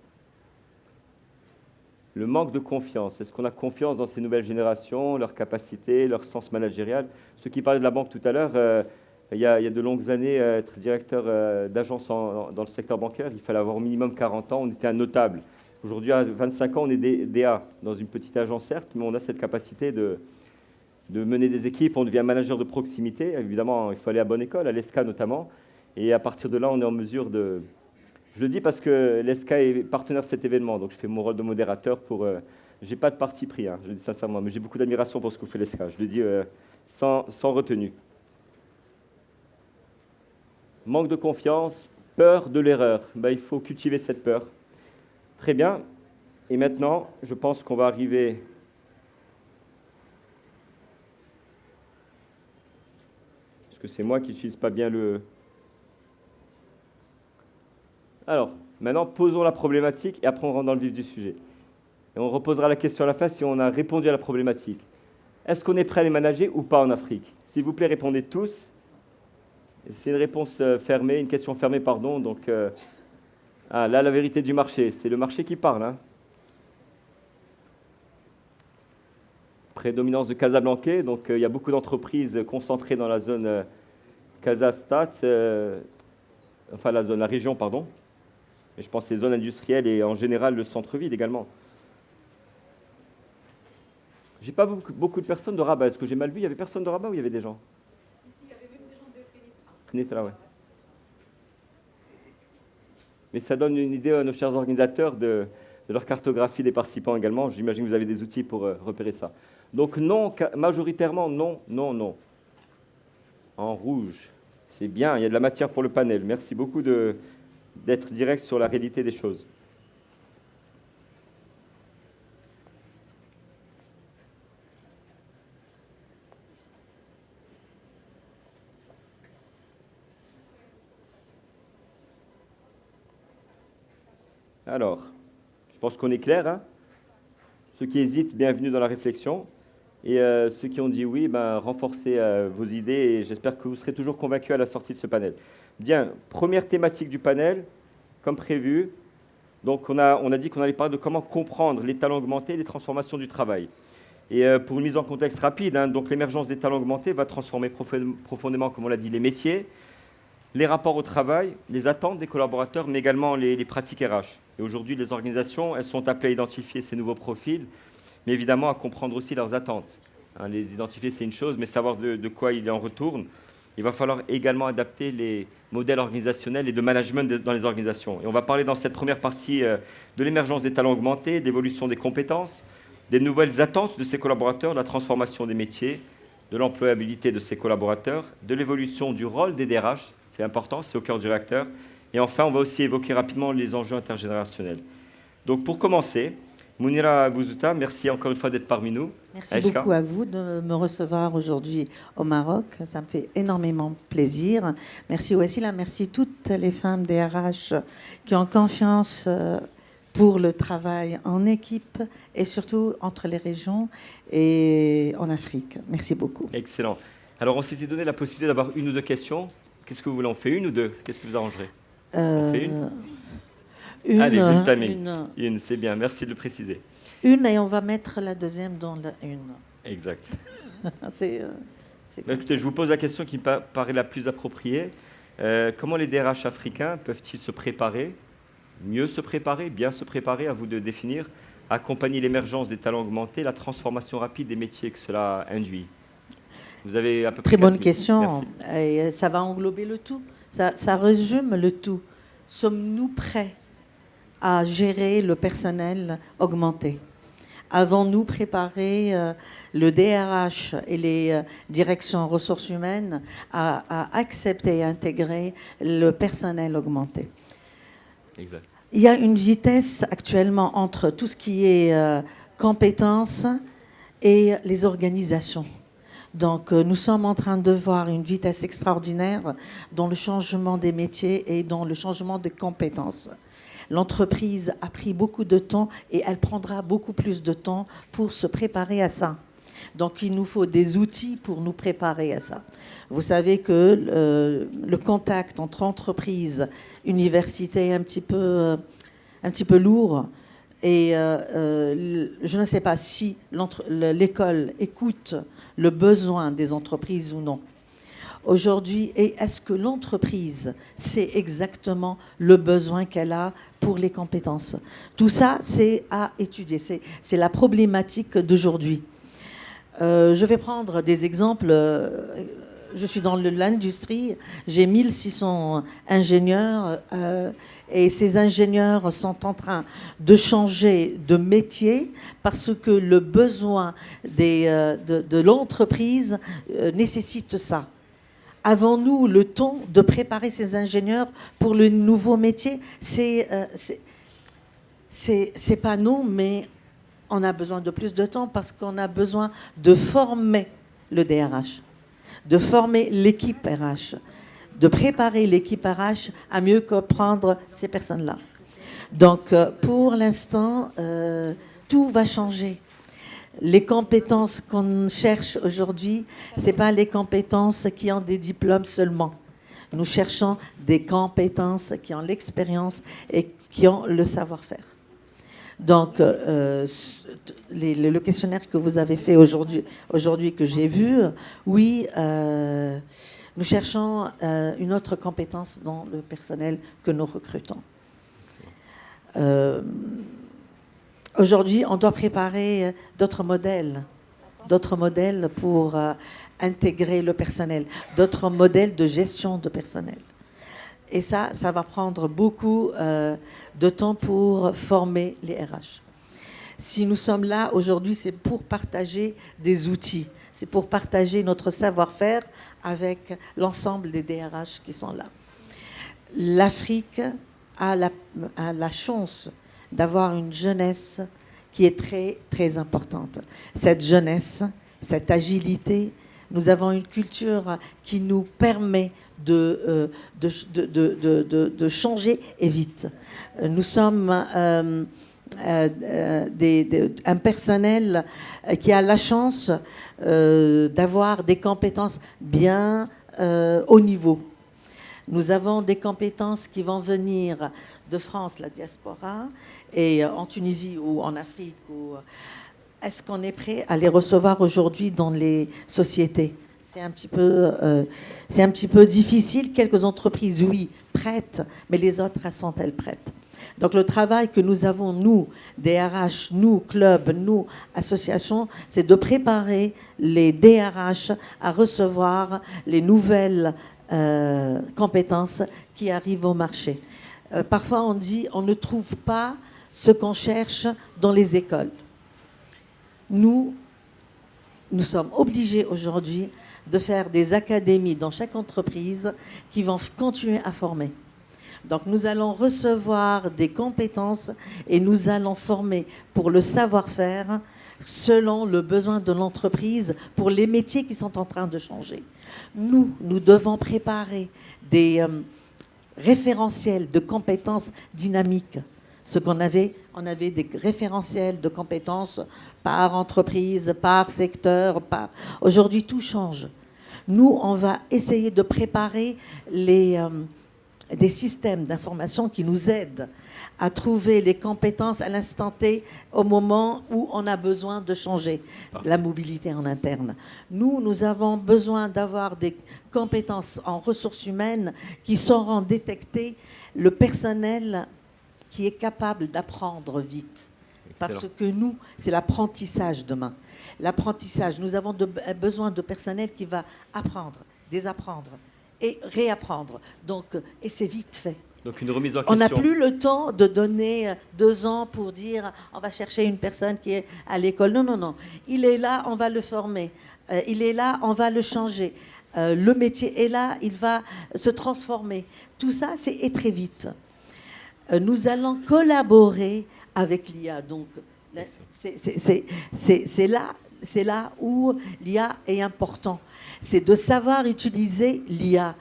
Le manque de confiance, est-ce qu'on a confiance dans ces nouvelles générations, leurs capacités, leur sens managérial? Ceux qui parlaient de la banque tout à l'heure, il y a de longues années, être directeur d'agence dans le secteur bancaire, il fallait avoir au minimum 40 ans, on était un notable. Aujourd'hui, à 25 ans, on est DA dans une petite agence certes, mais on a cette capacité de mener des équipes, on devient manager de proximité. Évidemment, il faut aller à bonne école, à l'ESCA notamment. Et à partir de là, on est en mesure de... Je le dis parce que l'ESCA est partenaire de cet événement, donc je fais mon rôle de modérateur pour... Je n'ai pas de parti pris, je le dis sincèrement, mais j'ai beaucoup d'admiration pour ce que fait l'ESCA. Je le dis sans retenue. Manque de confiance, peur de l'erreur. Il faut cultiver cette peur. Très bien. Et maintenant, je pense qu'on va arriver... Parce que c'est moi qui n'utilise pas bien le... Alors, maintenant, posons la problématique et après on rentre dans le vif du sujet. Et on reposera la question à la fin si on a répondu à la problématique. Est-ce qu'on est prêt à les manager ou pas en Afrique? S'il vous plaît, répondez tous. C'est une réponse fermée, une question fermée, pardon. Donc, là, la vérité du marché, c'est le marché qui parle. Hein. Prédominance de Casablanca, donc il y a beaucoup d'entreprises concentrées dans la zone Casastat, enfin la région, pardon. Et je pense les zones industrielles et en général le centre-ville également. J'ai pas beaucoup de personnes de Rabat. Est-ce que j'ai mal vu? Il y avait personne de Rabat ou il y avait des gens? Si, il y avait même des gens de Kenitra. Kenitra, ouais. Mais ça donne une idée à nos chers organisateurs de leur cartographie des participants également. J'imagine que vous avez des outils pour repérer ça. Donc non, majoritairement non, non, non. En rouge, c'est bien, il y a de la matière pour le panel. Merci beaucoup d'être direct sur la réalité des choses. Alors, je pense qu'on est clair. Hein? Ceux qui hésitent, bienvenue dans la réflexion. Et ceux qui ont dit oui, renforcez vos idées et j'espère que vous serez toujours convaincus à la sortie de ce panel. Bien, première thématique du panel, comme prévu. Donc, on a dit qu'on allait parler de comment comprendre les talents augmentés et les transformations du travail. Et pour une mise en contexte rapide, hein, donc l'émergence des talents augmentés va transformer profondément, comme on l'a dit, les métiers, les rapports au travail, les attentes des collaborateurs, mais également les pratiques RH. Et aujourd'hui, les organisations, elles sont appelées à identifier ces nouveaux profils, mais évidemment à comprendre aussi leurs attentes. Hein, les identifier, c'est une chose, mais savoir de quoi il en retourne. Il va falloir également adapter les modèles organisationnels et de management dans les organisations. Et on va parler dans cette première partie de l'émergence des talents augmentés, d'évolution des compétences, des nouvelles attentes de ces collaborateurs, de la transformation des métiers, de l'employabilité de ces collaborateurs, de l'évolution du rôle des DRH, c'est important, c'est au cœur du réacteur. Et enfin, on va aussi évoquer rapidement les enjeux intergénérationnels. Donc pour commencer, Mounira Bouzouta, merci encore une fois d'être parmi nous. Merci beaucoup à vous de me recevoir aujourd'hui au Maroc. Ça me fait énormément plaisir. Merci Wassila, merci toutes les femmes DRH qui ont confiance pour le travail en équipe et surtout entre les régions et en Afrique. Merci beaucoup. Excellent. Alors on s'était donné la possibilité d'avoir une ou deux questions. Qu'est-ce que vous voulez? On fait une ou deux? Qu'est-ce qui vous arrangerait? On fait une? Allez, vu le timing. Une, c'est bien. Merci de le préciser. Une et on va mettre la deuxième dans la une. Exact. Écoutez, je vous pose la question qui me paraît la plus appropriée. Comment les DRH africains peuvent-ils se préparer, mieux se préparer, bien se préparer, à vous de définir, accompagner l'émergence des talents augmentés, la transformation rapide des métiers que cela induit? Vous avez à peu près très bonne question. Et ça va englober le tout. Ça résume le tout. Sommes-nous prêts à gérer le personnel augmenté? Avons-nous préparé le DRH et les directions ressources humaines à accepter et intégrer le personnel augmenté? Exact. Il y a une vitesse actuellement entre tout ce qui est compétences et les organisations. Donc, nous sommes en train de voir une vitesse extraordinaire dans le changement des métiers et dans le changement des compétences. L'entreprise a pris beaucoup de temps et elle prendra beaucoup plus de temps pour se préparer à ça. Donc, il nous faut des outils pour nous préparer à ça. Vous savez que le contact entre entreprise, université est un petit peu lourd. Et je ne sais pas si l'école écoute le besoin des entreprises ou non. Aujourd'hui, est-ce que l'entreprise sait exactement le besoin qu'elle a pour les compétences? Tout ça, c'est à étudier. C'est la problématique d'aujourd'hui. Je vais prendre des exemples. Je suis dans l'industrie. J'ai 1600 ingénieurs. Et ces ingénieurs sont en train de changer de métier parce que le besoin de l'entreprise nécessite ça. Avons-nous le temps de préparer ces ingénieurs pour le nouveau métier? C'est C'est pas non, mais on a besoin de plus de temps parce qu'on a besoin de former le DRH, de former l'équipe RH, de préparer l'équipe RH à mieux comprendre ces personnes-là. Donc, pour l'instant, tout va changer. Les compétences qu'on cherche aujourd'hui, ce n'est pas les compétences qui ont des diplômes seulement. Nous cherchons des compétences qui ont l'expérience et qui ont le savoir-faire. Donc, le questionnaire que vous avez fait aujourd'hui que j'ai vu, oui, nous cherchons une autre compétence dans le personnel que nous recrutons. Aujourd'hui, on doit préparer d'autres modèles pour intégrer le personnel, d'autres modèles de gestion de personnel. Et ça va prendre beaucoup de temps pour former les RH. Si nous sommes là aujourd'hui, c'est pour partager des outils, c'est pour partager notre savoir-faire avec l'ensemble des DRH qui sont là. L'Afrique a la chance d'avoir une jeunesse qui est très, très importante. Cette jeunesse, cette agilité, nous avons une culture qui nous permet de changer et vite. Nous sommes un personnel qui a la chance d'avoir des compétences bien haut niveau. Nous avons des compétences qui vont venir de France, la diaspora, et en Tunisie ou en Afrique. Est-ce qu'on est prêt à les recevoir aujourd'hui dans les sociétés ? C'est un petit peu difficile. Quelques entreprises, oui, prêtes, mais les autres, sont-elles prêtes ? Donc le travail que nous avons, nous, DRH, nous, clubs, nous, associations, c'est de préparer les DRH à recevoir les nouvelles compétences qui arrivent au marché. Parfois, on dit on ne trouve pas ce qu'on cherche dans les écoles. Nous sommes obligés aujourd'hui de faire des académies dans chaque entreprise qui vont continuer à former. Donc nous allons recevoir des compétences et nous allons former pour le savoir-faire selon le besoin de l'entreprise pour les métiers qui sont en train de changer. Nous devons préparer des référentiels de compétences dynamiques. On avait des référentiels de compétences par entreprise, par secteur. Aujourd'hui, tout change. Nous, on va essayer de préparer des systèmes d'information qui nous aident à trouver les compétences à l'instant T au moment où on a besoin de changer la mobilité en interne. Nous avons besoin d'avoir des compétences en ressources humaines qui sauront détecter le personnel qui est capable d'apprendre vite. Parce que c'est l'apprentissage demain. L'apprentissage, nous avons besoin de personnel qui va apprendre, désapprendre et réapprendre. Et c'est vite fait. Donc une remise en question. On n'a plus le temps de donner 2 ans pour dire on va chercher une personne qui est à l'école. Non. Il est là, on va le former. Il est là, on va le changer. Le métier est là, il va se transformer. Tout ça, c'est très vite. Nous allons collaborer avec l'IA. Donc, c'est là où l'IA est important. C'est de savoir utiliser l'IA.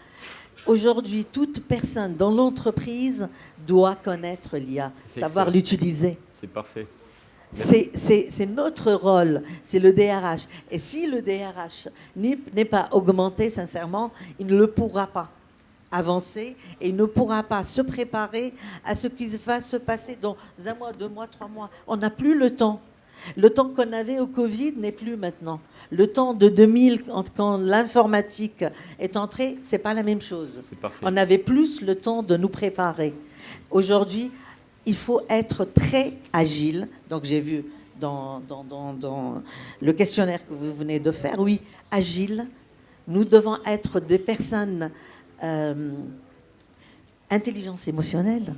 Aujourd'hui, toute personne dans l'entreprise doit connaître l'IA, savoir l'utiliser. C'est parfait. C'est notre rôle, c'est le DRH. Et si le DRH n'est pas augmenté, sincèrement, il ne le pourra pas avancer et il ne pourra pas se préparer à ce qui va se passer dans 1 mois, 2 mois, 3 mois. On n'a plus le temps. Le temps qu'on avait au Covid n'est plus maintenant. Le temps de 2000, quand l'informatique est entrée, c'est pas la même chose. On avait plus le temps de nous préparer. Aujourd'hui, il faut être très agile. Donc j'ai vu dans le questionnaire que vous venez de faire, oui, agile. Nous devons être des personnes intelligence émotionnelle.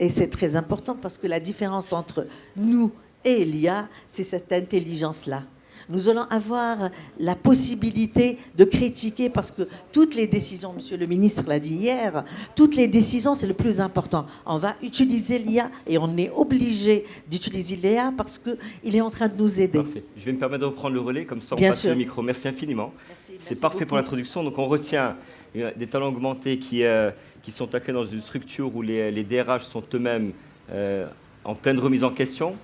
Et c'est très important parce que la différence entre nous et l'IA, c'est cette intelligence-là. Nous allons avoir la possibilité de critiquer parce que toutes les décisions, Monsieur le ministre l'a dit hier, toutes les décisions, c'est le plus important. On va utiliser l'IA et on est obligé d'utiliser l'IA parce qu'il est en train de nous aider. Parfait. Je vais me permettre de reprendre le relais, comme ça on Bien passe sûr. le micro. Merci infiniment. Merci C'est parfait pour l'introduction. Donc on retient des talents augmentés qui sont ancrés dans une structure où les DRH sont eux-mêmes en pleine remise en question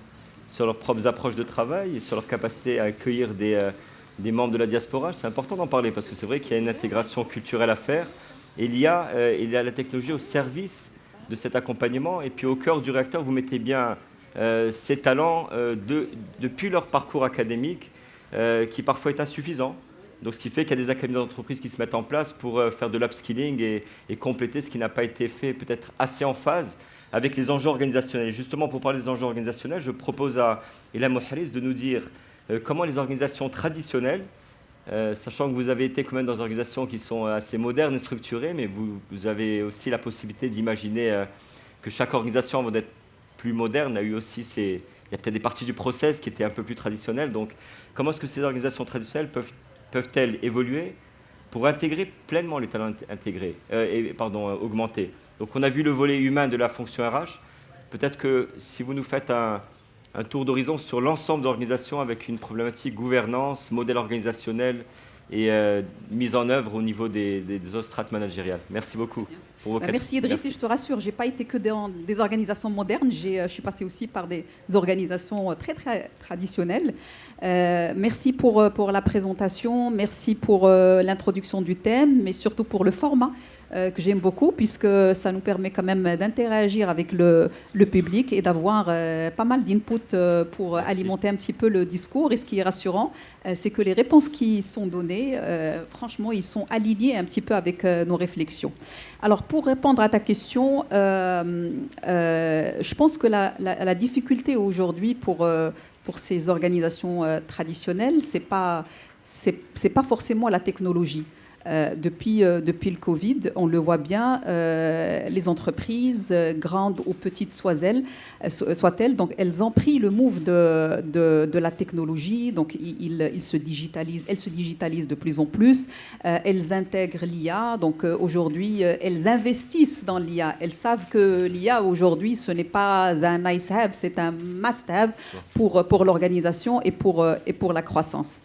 sur leurs propres approches de travail et sur leur capacité à accueillir des membres de la diaspora. C'est important d'en parler parce que c'est vrai qu'il y a une intégration culturelle à faire. Et il y a la technologie au service de cet accompagnement. Et puis au cœur du réacteur, vous mettez bien ces talents depuis leur parcours académique qui parfois est insuffisant. Donc, ce qui fait qu'il y a des académies d'entreprise qui se mettent en place pour faire de l'upskilling et compléter ce qui n'a pas été fait peut-être assez en phase avec les enjeux organisationnels. Et justement, pour parler des enjeux organisationnels, je propose à Ilham Mouharris de nous dire comment les organisations traditionnelles, sachant que vous avez été quand même dans des organisations qui sont assez modernes et structurées, mais vous avez aussi la possibilité d'imaginer que chaque organisation, avant d'être plus moderne, a eu aussi il y a peut-être des parties du process qui étaient un peu plus traditionnelles. Donc, comment est-ce que ces organisations traditionnelles peuvent-elles évoluer pour intégrer pleinement les talents augmentés. Donc on a vu le volet humain de la fonction RH. Peut-être que si vous nous faites un tour d'horizon sur l'ensemble de l'organisation avec une problématique gouvernance, modèle organisationnel et mise en œuvre au niveau des autres strates managériales. Merci beaucoup. Merci Idriss, et je te rassure, je n'ai pas été que dans des organisations modernes, je suis passée aussi par des organisations très, très traditionnelles. Merci pour la présentation, merci pour l'introduction du thème, mais surtout pour le format que j'aime beaucoup, puisque ça nous permet quand même d'interagir avec le public et d'avoir pas mal d'input pour alimenter un petit peu le discours. Et ce qui est rassurant, c'est que les réponses qui sont données, franchement, ils sont alignés un petit peu avec nos réflexions. Alors, pour répondre à ta question, je pense que la difficulté aujourd'hui pour ces organisations traditionnelles, c'est pas forcément la technologie. Depuis le Covid, on le voit bien, les entreprises, grandes ou petites soient-elles, donc elles ont pris le move de la technologie, donc elles se digitalisent de plus en plus, elles intègrent l'IA, donc aujourd'hui elles investissent dans l'IA, elles savent que l'IA aujourd'hui ce n'est pas un nice-have, c'est un must-have pour l'organisation et pour la croissance.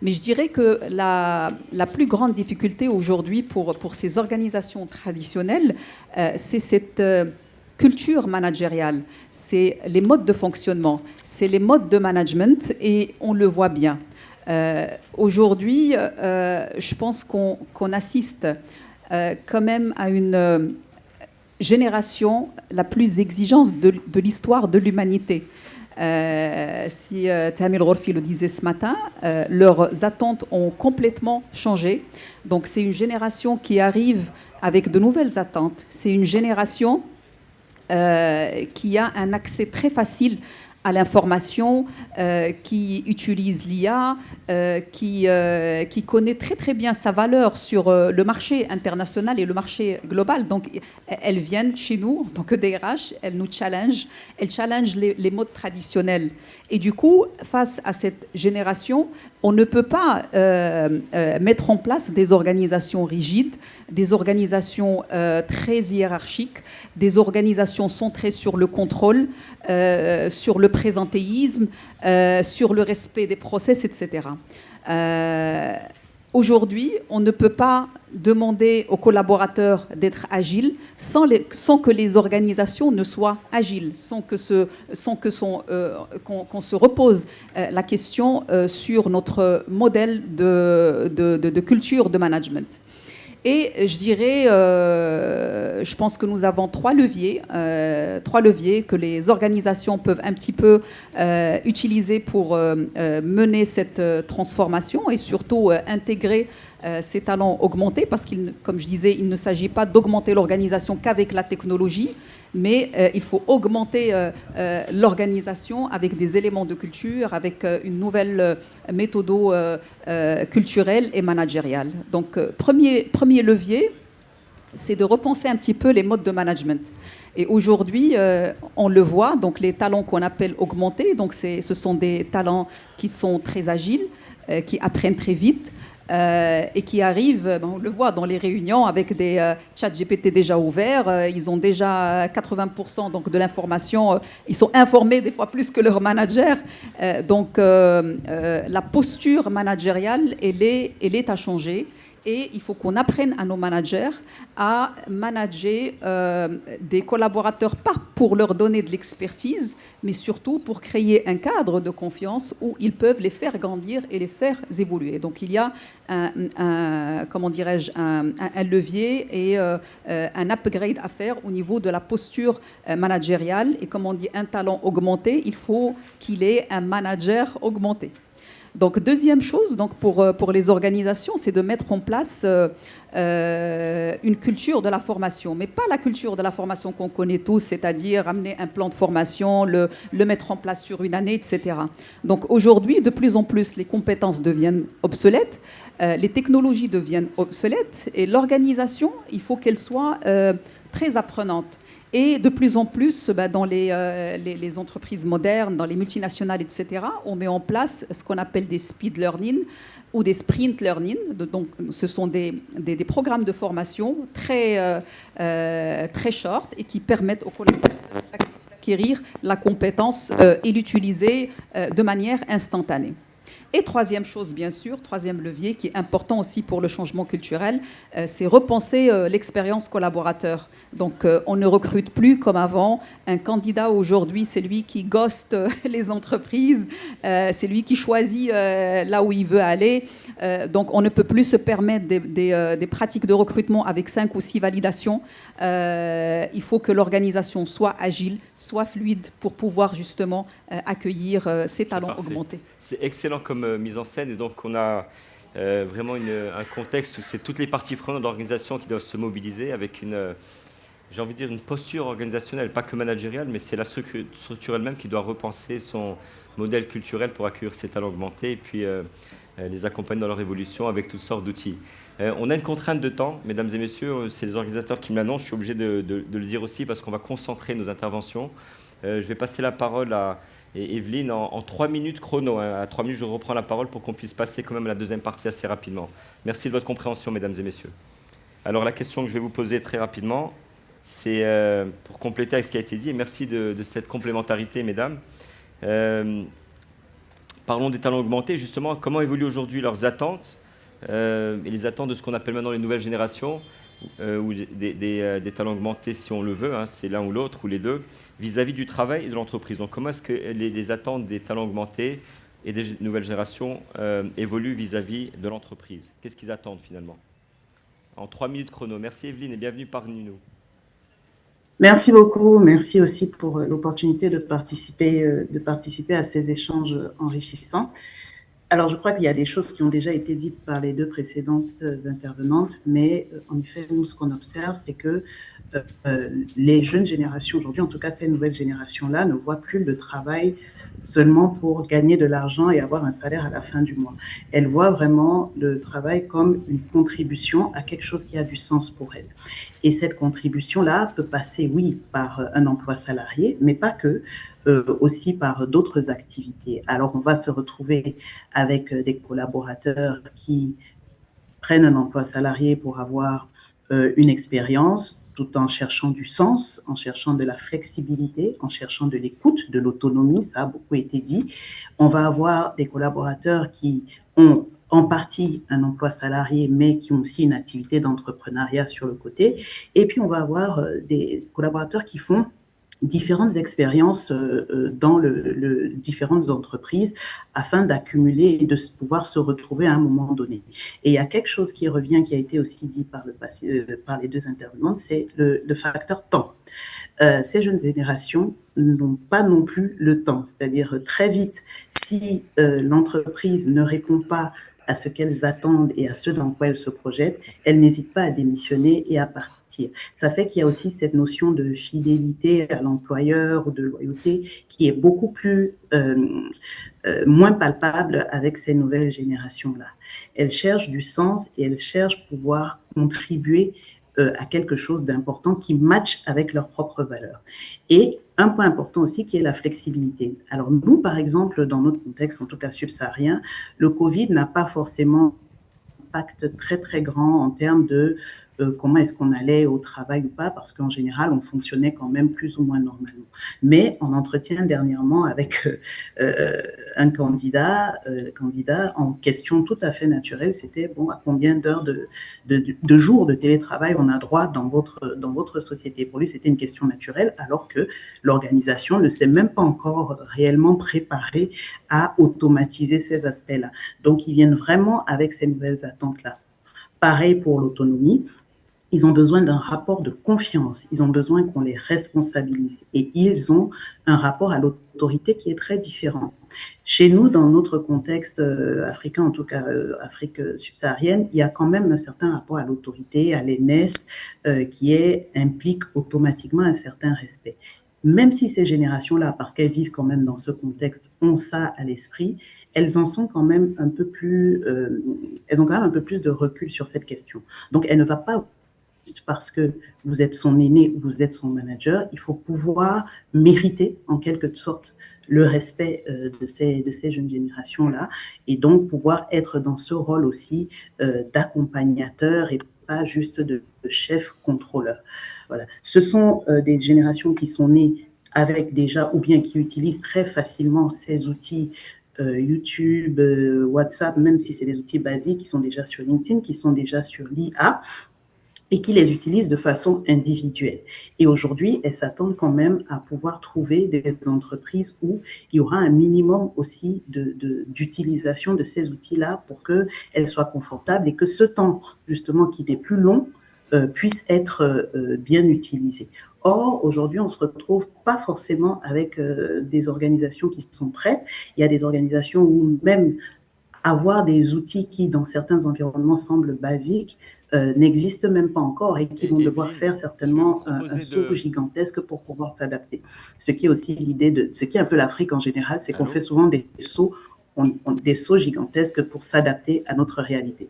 Mais je dirais que la plus grande difficulté aujourd'hui pour ces organisations traditionnelles, c'est cette culture managériale, c'est les modes de fonctionnement, c'est les modes de management, et on le voit bien. Aujourd'hui, je pense qu'on assiste quand même à une génération la plus exigeante de l'histoire de l'humanité. Si Tamil Ghorfi le disait ce matin, leurs attentes ont complètement changé. Donc c'est une génération qui arrive avec de nouvelles attentes. C'est une génération qui a un accès très facile à l'information, qui utilise l'IA, qui connaît très très bien sa valeur sur le marché international et le marché global. Donc elles viennent chez nous en tant que DRH, elles nous challengent, elles challengent les modes traditionnels. Et du coup, face à cette génération, on ne peut pas mettre en place des organisations rigides, des organisations très hiérarchiques, des organisations centrées sur le contrôle, sur le présentéisme, sur le respect des process, etc. Aujourd'hui, on ne peut pas demander aux collaborateurs d'être agiles sans que les organisations ne soient agiles, sans qu'on se repose la question sur notre modèle de culture de management. Et je dirais, je pense que nous avons trois leviers que les organisations peuvent un petit peu utiliser pour mener cette transformation et surtout intégrer ces talents augmentés, parce qu'il, comme je disais, il ne s'agit pas d'augmenter l'organisation qu'avec la technologie, mais il faut augmenter l'organisation avec des éléments de culture, avec une nouvelle méthode culturelle et managériale. Donc, premier levier, c'est de repenser un petit peu les modes de management. Et aujourd'hui, on le voit, donc les talents qu'on appelle augmentés, donc ce sont des talents qui sont très agiles, qui apprennent très vite. Et qui arrivent, on le voit dans les réunions avec des chats GPT déjà ouverts, ils ont déjà 80% donc, de l'information, ils sont informés des fois plus que leur manager. Donc la posture managériale, elle est à changer. Et il faut qu'on apprenne à nos managers à manager des collaborateurs, pas pour leur donner de l'expertise, mais surtout pour créer un cadre de confiance où ils peuvent les faire grandir et les faire évoluer. Donc il y a comment dirais-je, un levier et un upgrade à faire au niveau de la posture managériale. Et comme on dit, un talent augmenté, il faut qu'il ait un manager augmenté. Donc, deuxième chose donc pour les organisations, c'est de mettre en place une culture de la formation, mais pas la culture de la formation qu'on connaît tous, c'est-à-dire amener un plan de formation, le mettre en place sur une année, etc. Donc, aujourd'hui, de plus en plus, les compétences deviennent obsolètes, les technologies deviennent obsolètes, et l'organisation, il faut qu'elle soit très apprenante. Et de plus en plus, dans les entreprises modernes, dans les multinationales, etc., on met en place ce qu'on appelle des speed learning ou des sprint learning. Donc, ce sont des programmes de formation très short et qui permettent aux collaborateurs d'acquérir la compétence et l'utiliser de manière instantanée. Et troisième chose, bien sûr, troisième levier qui est important aussi pour le changement culturel, c'est repenser l'expérience collaborateur. Donc, on ne recrute plus comme avant. Un candidat aujourd'hui, c'est lui qui ghoste les entreprises, c'est lui qui choisit là où il veut aller. Donc, on ne peut plus se permettre des pratiques de recrutement avec 5 ou 6 validations. Il faut que l'organisation soit agile, soit fluide pour pouvoir justement accueillir ces talents augmentés. C'est excellent comme mise en scène, et donc on a vraiment un contexte où c'est toutes les parties prenantes de l'organisation qui doivent se mobiliser avec j'ai envie de dire une posture organisationnelle, pas que managériale, mais c'est la structure elle-même qui doit repenser son modèle culturel pour accueillir ces talents augmentés et puis les accompagner dans leur évolution avec toutes sortes d'outils. On a une contrainte de temps, mesdames et messieurs, c'est les organisateurs qui me l'annoncent, je suis obligé de le dire aussi parce qu'on va concentrer nos interventions. Je vais passer la parole à Evelyne en 3 minutes chrono. À 3 minutes, je reprends la parole pour qu'on puisse passer quand même à la deuxième partie assez rapidement. Merci de votre compréhension, mesdames et messieurs. Alors la question que je vais vous poser très rapidement, c'est pour compléter avec ce qui a été dit, et merci de cette complémentarité, mesdames. Parlons des talents augmentés, justement, comment évoluent aujourd'hui leurs attentes et les attentes de ce qu'on appelle maintenant les nouvelles générations, ou des talents augmentés si on le veut, hein, c'est l'un ou l'autre, ou les deux, vis-à-vis du travail et de l'entreprise. Donc comment est-ce que les attentes des talents augmentés et des nouvelles générations évoluent vis-à-vis de l'entreprise? Qu'est-ce qu'ils attendent finalement? En 3 minutes chrono. Merci Evelyne et bienvenue parmi nous. Merci beaucoup. Merci aussi pour l'opportunité de participer à ces échanges enrichissants. Alors, je crois qu'il y a des choses qui ont déjà été dites par les 2 précédentes intervenantes, mais en effet, nous, ce qu'on observe, c'est que les jeunes générations aujourd'hui, en tout cas ces nouvelles générations-là, ne voient plus le travail seulement pour gagner de l'argent et avoir un salaire à la fin du mois. Elles voient vraiment le travail comme une contribution à quelque chose qui a du sens pour elles. Et cette contribution-là peut passer, oui, par un emploi salarié, mais pas que, aussi par d'autres activités. Alors, on va se retrouver avec des collaborateurs qui prennent un emploi salarié pour avoir une expérience, tout en cherchant du sens, en cherchant de la flexibilité, en cherchant de l'écoute, de l'autonomie, ça a beaucoup été dit. On va avoir des collaborateurs qui ont en partie un emploi salarié, mais qui ont aussi une activité d'entrepreneuriat sur le côté. Et puis, on va avoir des collaborateurs qui font différentes expériences dans différentes entreprises afin d'accumuler et de pouvoir se retrouver à un moment donné. Et il y a quelque chose qui revient, qui a été aussi dit par les 2 intervenantes, c'est le facteur temps. Ces jeunes générations n'ont pas non plus le temps, c'est-à-dire très vite, si l'entreprise ne répond pas à ce qu'elles attendent et à ce dans quoi elles se projettent, elles n'hésitent pas à démissionner et à partir. Ça fait qu'il y a aussi cette notion de fidélité à l'employeur ou de loyauté qui est beaucoup plus moins palpable avec ces nouvelles générations-là. Elles cherchent du sens et elles cherchent pouvoir contribuer à quelque chose d'important qui matche avec leurs propres valeurs. Et un point important aussi qui est la flexibilité. Alors nous, par exemple, dans notre contexte, en tout cas subsaharien, le Covid n'a pas forcément un impact très très grand en termes de comment est-ce qu'on allait au travail ou pas, parce qu'en général, on fonctionnait quand même plus ou moins normalement. Mais en entretien dernièrement avec un candidat en question tout à fait naturelle, c'était bon, à combien d'heures de jours de télétravail on a droit dans votre société. Pour lui, c'était une question naturelle, alors que l'organisation ne s'est même pas encore réellement préparée à automatiser ces aspects-là. Donc, ils viennent vraiment avec ces nouvelles attentes-là. Pareil pour l'autonomie. Ils ont besoin d'un rapport de confiance, ils ont besoin qu'on les responsabilise et ils ont un rapport à l'autorité qui est très différent. Chez nous, dans notre contexte africain, en tout cas Afrique subsaharienne, il y a quand même un certain rapport à l'autorité, à l'aînesse, qui implique automatiquement un certain respect. Même si ces générations-là, parce qu'elles vivent quand même dans ce contexte, ont ça à l'esprit, elles en sont quand même un peu plus, elles ont quand même un peu plus de recul sur cette question. Donc, elle ne va pas parce que vous êtes son aîné ou vous êtes son manager, il faut pouvoir mériter en quelque sorte le respect de ces jeunes générations-là et donc pouvoir être dans ce rôle aussi d'accompagnateur et pas juste de chef contrôleur. Voilà. Ce sont des générations qui sont nées avec déjà ou bien qui utilisent très facilement ces outils YouTube, WhatsApp, même si c'est des outils basiques qui sont déjà sur LinkedIn, qui sont déjà sur l'IA, et qui les utilisent de façon individuelle. Et aujourd'hui, elles s'attendent quand même à pouvoir trouver des entreprises où il y aura un minimum aussi d'utilisation de ces outils-là pour qu'elles soient confortables et que ce temps, justement, qui est plus long, puisse être bien utilisé. Or, aujourd'hui, on ne se retrouve pas forcément avec des organisations qui sont prêtes. Il y a des organisations où même avoir des outils qui, dans certains environnements, semblent basiques, n'existent même pas encore et qui vont devoir faire certainement un saut gigantesque pour pouvoir s'adapter. Ce qui est aussi l'idée ce qui est un peu l'Afrique en général, c'est qu'on fait souvent des sauts gigantesques pour s'adapter à notre réalité.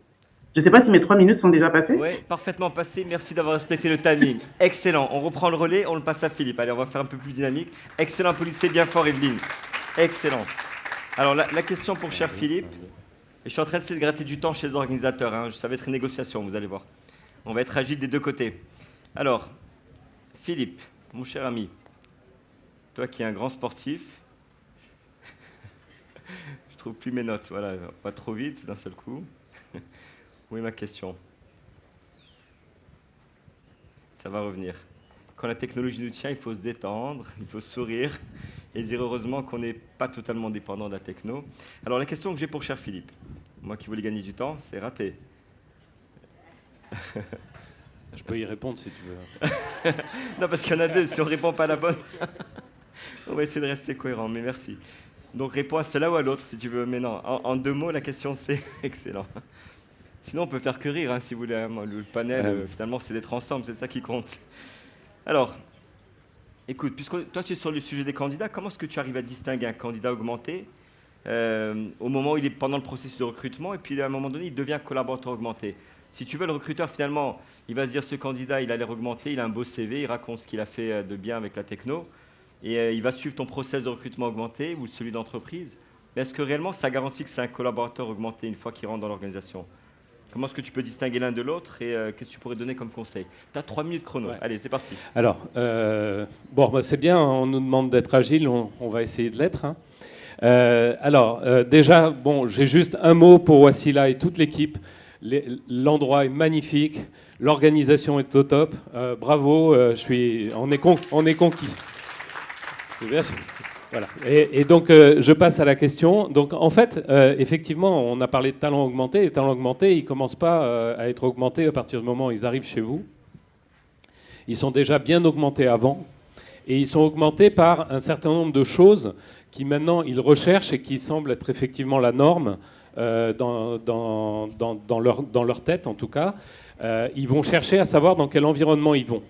Je ne sais pas si mes 3 minutes sont déjà passées. Oui, parfaitement passées. Merci d'avoir respecté le timing. Excellent. On reprend le relais, on le passe à Philippe. Allez, on va faire un peu plus dynamique. Excellent, policier, bien fort, Evelyne. Excellent. Alors, la question pour cher Philippe. Et je suis en train d'essayer de gratter du temps chez les organisateurs. Hein. Ça va être une négociation, vous allez voir. On va être agile des deux côtés. Alors, Philippe, mon cher ami, toi qui es un grand sportif, je trouve plus mes notes. Voilà, pas trop vite d'un seul coup. Où est ma question? Ça va revenir. Quand la technologie nous tient, il faut se détendre, il faut sourire et dire heureusement qu'on n'est pas totalement dépendant de la techno. Alors la question que j'ai pour cher Philippe, moi qui voulais gagner du temps, c'est raté. Je peux y répondre si tu veux. Non, parce qu'il y en a deux, si on ne répond pas à la bonne, on va essayer de rester cohérent, mais merci. Donc réponds à celle-là ou à l'autre si tu veux, mais non, en 2 mots, la question c'est excellent. Sinon on peut faire que rire, hein, si vous voulez, hein. Le panel, finalement c'est d'être ensemble, c'est ça qui compte. Alors, écoute, puisque toi tu es sur le sujet des candidats, comment est-ce que tu arrives à distinguer un candidat augmenté au moment où il est pendant le processus de recrutement et puis à un moment donné il devient collaborateur augmenté? Si tu veux, le recruteur finalement, il va se dire ce candidat il a l'air augmenté, il a un beau CV, il raconte ce qu'il a fait de bien avec la techno et il va suivre ton process de recrutement augmenté ou celui d'entreprise. Mais est-ce que réellement ça garantit que c'est un collaborateur augmenté une fois qu'il rentre dans l'organisation? Comment est-ce que tu peux distinguer l'un de l'autre et qu'est-ce que tu pourrais donner comme conseil? Tu as 3 minutes chrono. Ouais. Allez, c'est parti. Alors, c'est bien, on nous demande d'être agile, on va essayer de l'être. Hein. Déjà, j'ai juste un mot pour Wassila et toute l'équipe. L'endroit est magnifique, l'organisation est au top. Bravo, on est conquis. Voilà. Et donc, je passe à la question. Donc, en fait, effectivement, on a parlé de talents augmentés. Les talents augmentés, ils ne commencent pas à être augmentés à partir du moment où ils arrivent chez vous. Ils sont déjà bien augmentés avant. Et ils sont augmentés par un certain nombre de choses qui, maintenant, ils recherchent et qui semblent être effectivement la norme dans leur tête, en tout cas. Ils vont chercher à savoir dans quel environnement ils vont.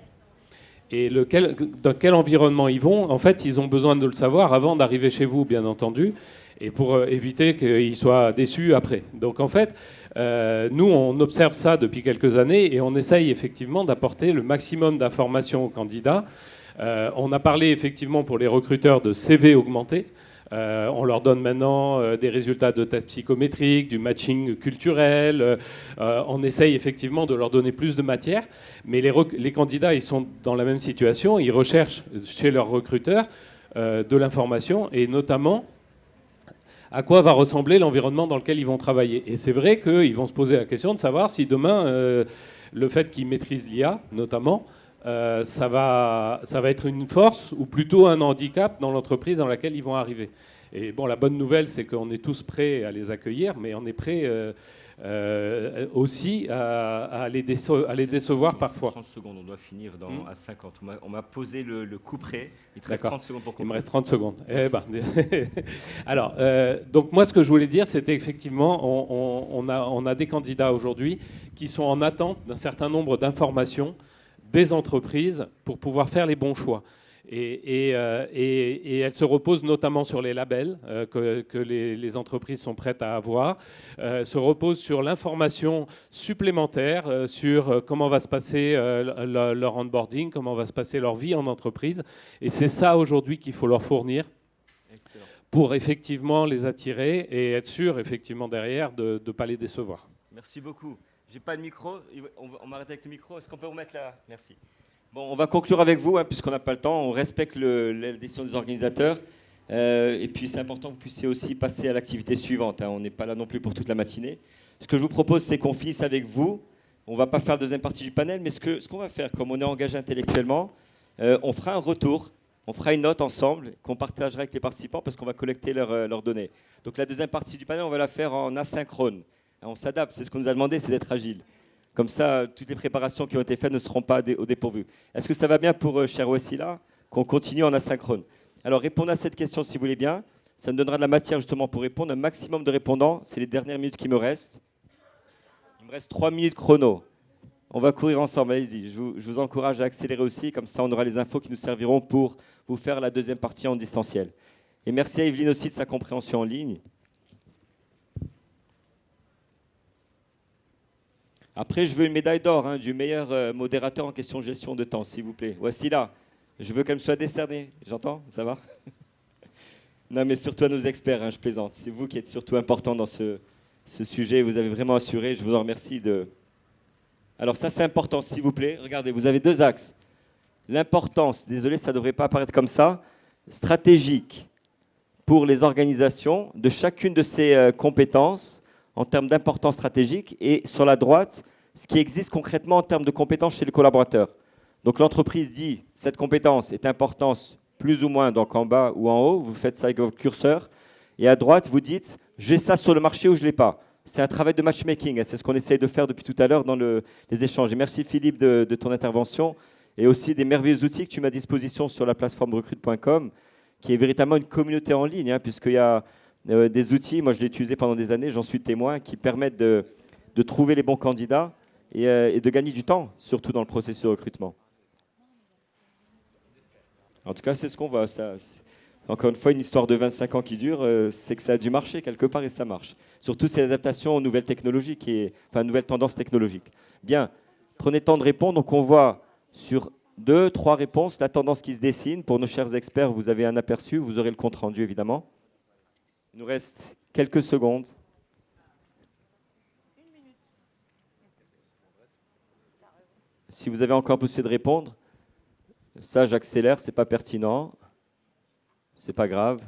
Et dans quel environnement ils vont, en fait, ils ont besoin de le savoir avant d'arriver chez vous, bien entendu. et pour éviter qu'ils soient déçus après. Donc en fait, nous, on observe ça depuis quelques années et on essaye effectivement d'apporter le maximum d'informations aux candidats. On a parlé effectivement pour les recruteurs de CV augmenté. On leur donne maintenant des résultats de tests psychométriques, du matching culturel. On essaye effectivement de leur donner plus de matière. Mais les candidats, ils sont dans la même situation. Ils recherchent chez leurs recruteurs de l'information et notamment à quoi va ressembler l'environnement dans lequel ils vont travailler. Et c'est vrai qu'ils vont se poser la question de savoir si demain, le fait qu'ils maîtrisent l'IA, notamment, ça va être une force ou plutôt un handicap dans l'entreprise dans laquelle ils vont arriver. Et bon, la bonne nouvelle, c'est qu'on est tous prêts à les accueillir, mais on est prêts aussi à les décevoir parfois. 30 secondes, on doit finir à 50. On m'a posé le coup près. Il te reste D'accord. 30 secondes pour Il conclure. me reste 30 secondes. Eh ben, alors, donc moi, ce que je voulais dire, c'était effectivement, on a des candidats aujourd'hui qui sont en attente d'un certain nombre d'informations des entreprises pour pouvoir faire les bons choix. Et elle se repose notamment sur les labels que les entreprises sont prêtes à avoir, se repose sur l'information supplémentaire sur comment va se passer leur onboarding, comment va se passer leur vie en entreprise. Et c'est ça aujourd'hui qu'il faut leur fournir. Excellent. Pour effectivement les attirer et être sûr effectivement derrière de ne pas les décevoir. Merci beaucoup. J'ai pas de micro. On m'arrête avec le micro. Est-ce qu'on peut remettre là? Merci. Bon, on va conclure avec vous, puisqu'on n'a pas le temps. On respecte la décision des organisateurs. Et puis, c'est important que vous puissiez aussi passer à l'activité suivante. On n'est pas là non plus pour toute la matinée. Ce que je vous propose, c'est qu'on finisse avec vous. On ne va pas faire la deuxième partie du panel, mais ce qu'on va faire, comme on est engagé intellectuellement, on fera un retour. On fera une note ensemble qu'on partagera avec les participants parce qu'on va collecter leurs données. Donc, la deuxième partie du panel, on va la faire en asynchrone. On s'adapte. C'est ce qu'on nous a demandé, c'est d'être agile. Comme ça, toutes les préparations qui ont été faites ne seront pas au dépourvu. Est-ce que ça va bien pour cher Wassila qu'on continue en asynchrone? Alors, répondez à cette question si vous voulez bien. Ça me donnera de la matière justement pour répondre. Un maximum de répondants. C'est les dernières minutes qui me restent. Il me reste 3 minutes chrono. On va courir ensemble. Allez-y. Je vous encourage à accélérer aussi. Comme ça, on aura les infos qui nous serviront pour vous faire la deuxième partie en distanciel. Et merci à Evelyne aussi de sa compréhension en ligne. Après, je veux une médaille d'or du meilleur modérateur en question de gestion de temps, s'il vous plaît. Voici là. Je veux qu'elle me soit décernée. J'entends? Ça va? Non, mais surtout à nos experts, je plaisante. C'est vous qui êtes surtout important dans ce sujet. Vous avez vraiment assuré. Je vous en remercie. Alors ça, c'est important, s'il vous plaît. Regardez, vous avez 2 axes. L'importance, désolé, ça ne devrait pas apparaître comme ça, stratégique pour les organisations de chacune de ces compétences en termes d'importance stratégique, et sur la droite, ce qui existe concrètement en termes de compétences chez les collaborateurs. Donc l'entreprise dit, cette compétence est importante plus ou moins, donc en bas ou en haut, vous faites ça avec votre curseur, et à droite, vous dites, j'ai ça sur le marché ou je ne l'ai pas. C'est un travail de matchmaking, c'est ce qu'on essaye de faire depuis tout à l'heure dans les échanges. Et merci Philippe de ton intervention, et aussi des merveilleux outils que tu mets à disposition sur la plateforme recrute.com, qui est véritablement une communauté en ligne, puisqu'il y a des outils, moi je l'ai utilisé pendant des années, j'en suis témoin, qui permettent de trouver les bons candidats et de gagner du temps, surtout dans le processus de recrutement. En tout cas, c'est ce qu'on voit. Encore une fois, une histoire de 25 ans qui dure, c'est que ça a dû marcher quelque part et ça marche. Surtout, c'est l'adaptation aux nouvelles technologies, nouvelles tendances technologiques. Bien, prenez le temps de répondre. Donc, on voit sur 2, 3 réponses la tendance qui se dessine. Pour nos chers experts, vous avez un aperçu, vous aurez le compte-rendu, évidemment. Il nous reste quelques secondes. Si vous avez encore possibilité de répondre, ça j'accélère, c'est pas pertinent, c'est pas grave.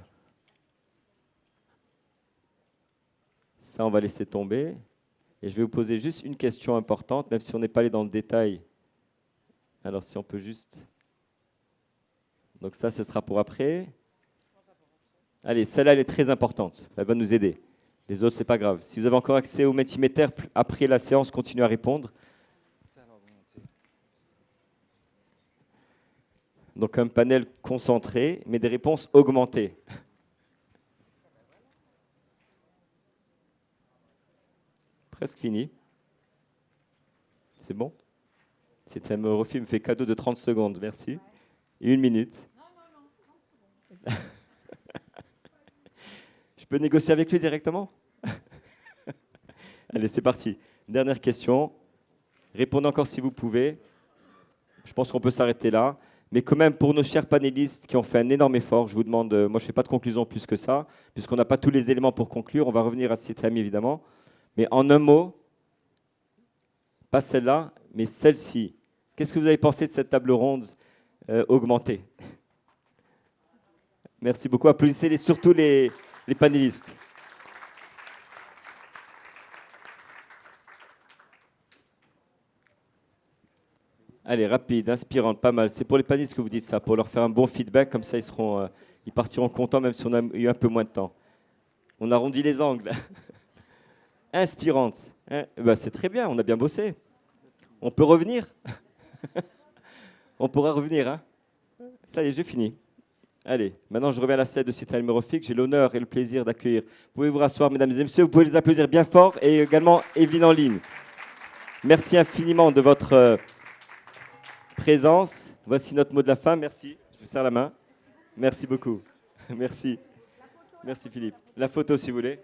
Ça on va laisser tomber. Et je vais vous poser juste une question importante, même si on n'est pas allé dans le détail. Alors si on peut juste... Donc ça, ce sera pour après. Allez, celle-là, elle est très importante. Elle va nous aider. Les autres, c'est pas grave. Si vous avez encore accès au Mentimeter, après la séance, continuez à répondre. Donc un panel concentré, mais des réponses augmentées. Presque fini. C'est bon? C'est un refus me fait cadeau de 30 secondes. Merci. Et 1 minute. Je peux négocier avec lui directement? Allez, c'est parti. Dernière question. Répondez encore si vous pouvez. Je pense qu'on peut s'arrêter là. Mais quand même, pour nos chers panélistes qui ont fait un énorme effort, je vous demande, moi je ne fais pas de conclusion plus que ça, puisqu'on n'a pas tous les éléments pour conclure. On va revenir à cette amie évidemment. Mais en un mot, pas celle-là, mais celle-ci. Qu'est-ce que vous avez pensé de cette table ronde augmentée? Merci beaucoup. Applaudissez surtout les panélistes. Allez, rapide, inspirante, pas mal. C'est pour les panélistes que vous dites ça, pour leur faire un bon feedback, comme ça ils partiront contents, même si on a eu un peu moins de temps. On arrondit les angles. Inspirante. Hein, ben, c'est très bien, on a bien bossé. On peut revenir. On pourra revenir. Hein. Ça y est, j'ai fini. Allez, maintenant je reviens à la scène de Citadel Numérofique. J'ai l'honneur et le plaisir d'accueillir. Pouvez vous rasseoir, mesdames et messieurs. Vous pouvez les applaudir bien fort et également Evelyne en ligne. Merci infiniment de votre présence. Voici notre mot de la fin. Merci. Je vous serre la main. Merci beaucoup. Merci. Merci Philippe. La photo si vous voulez.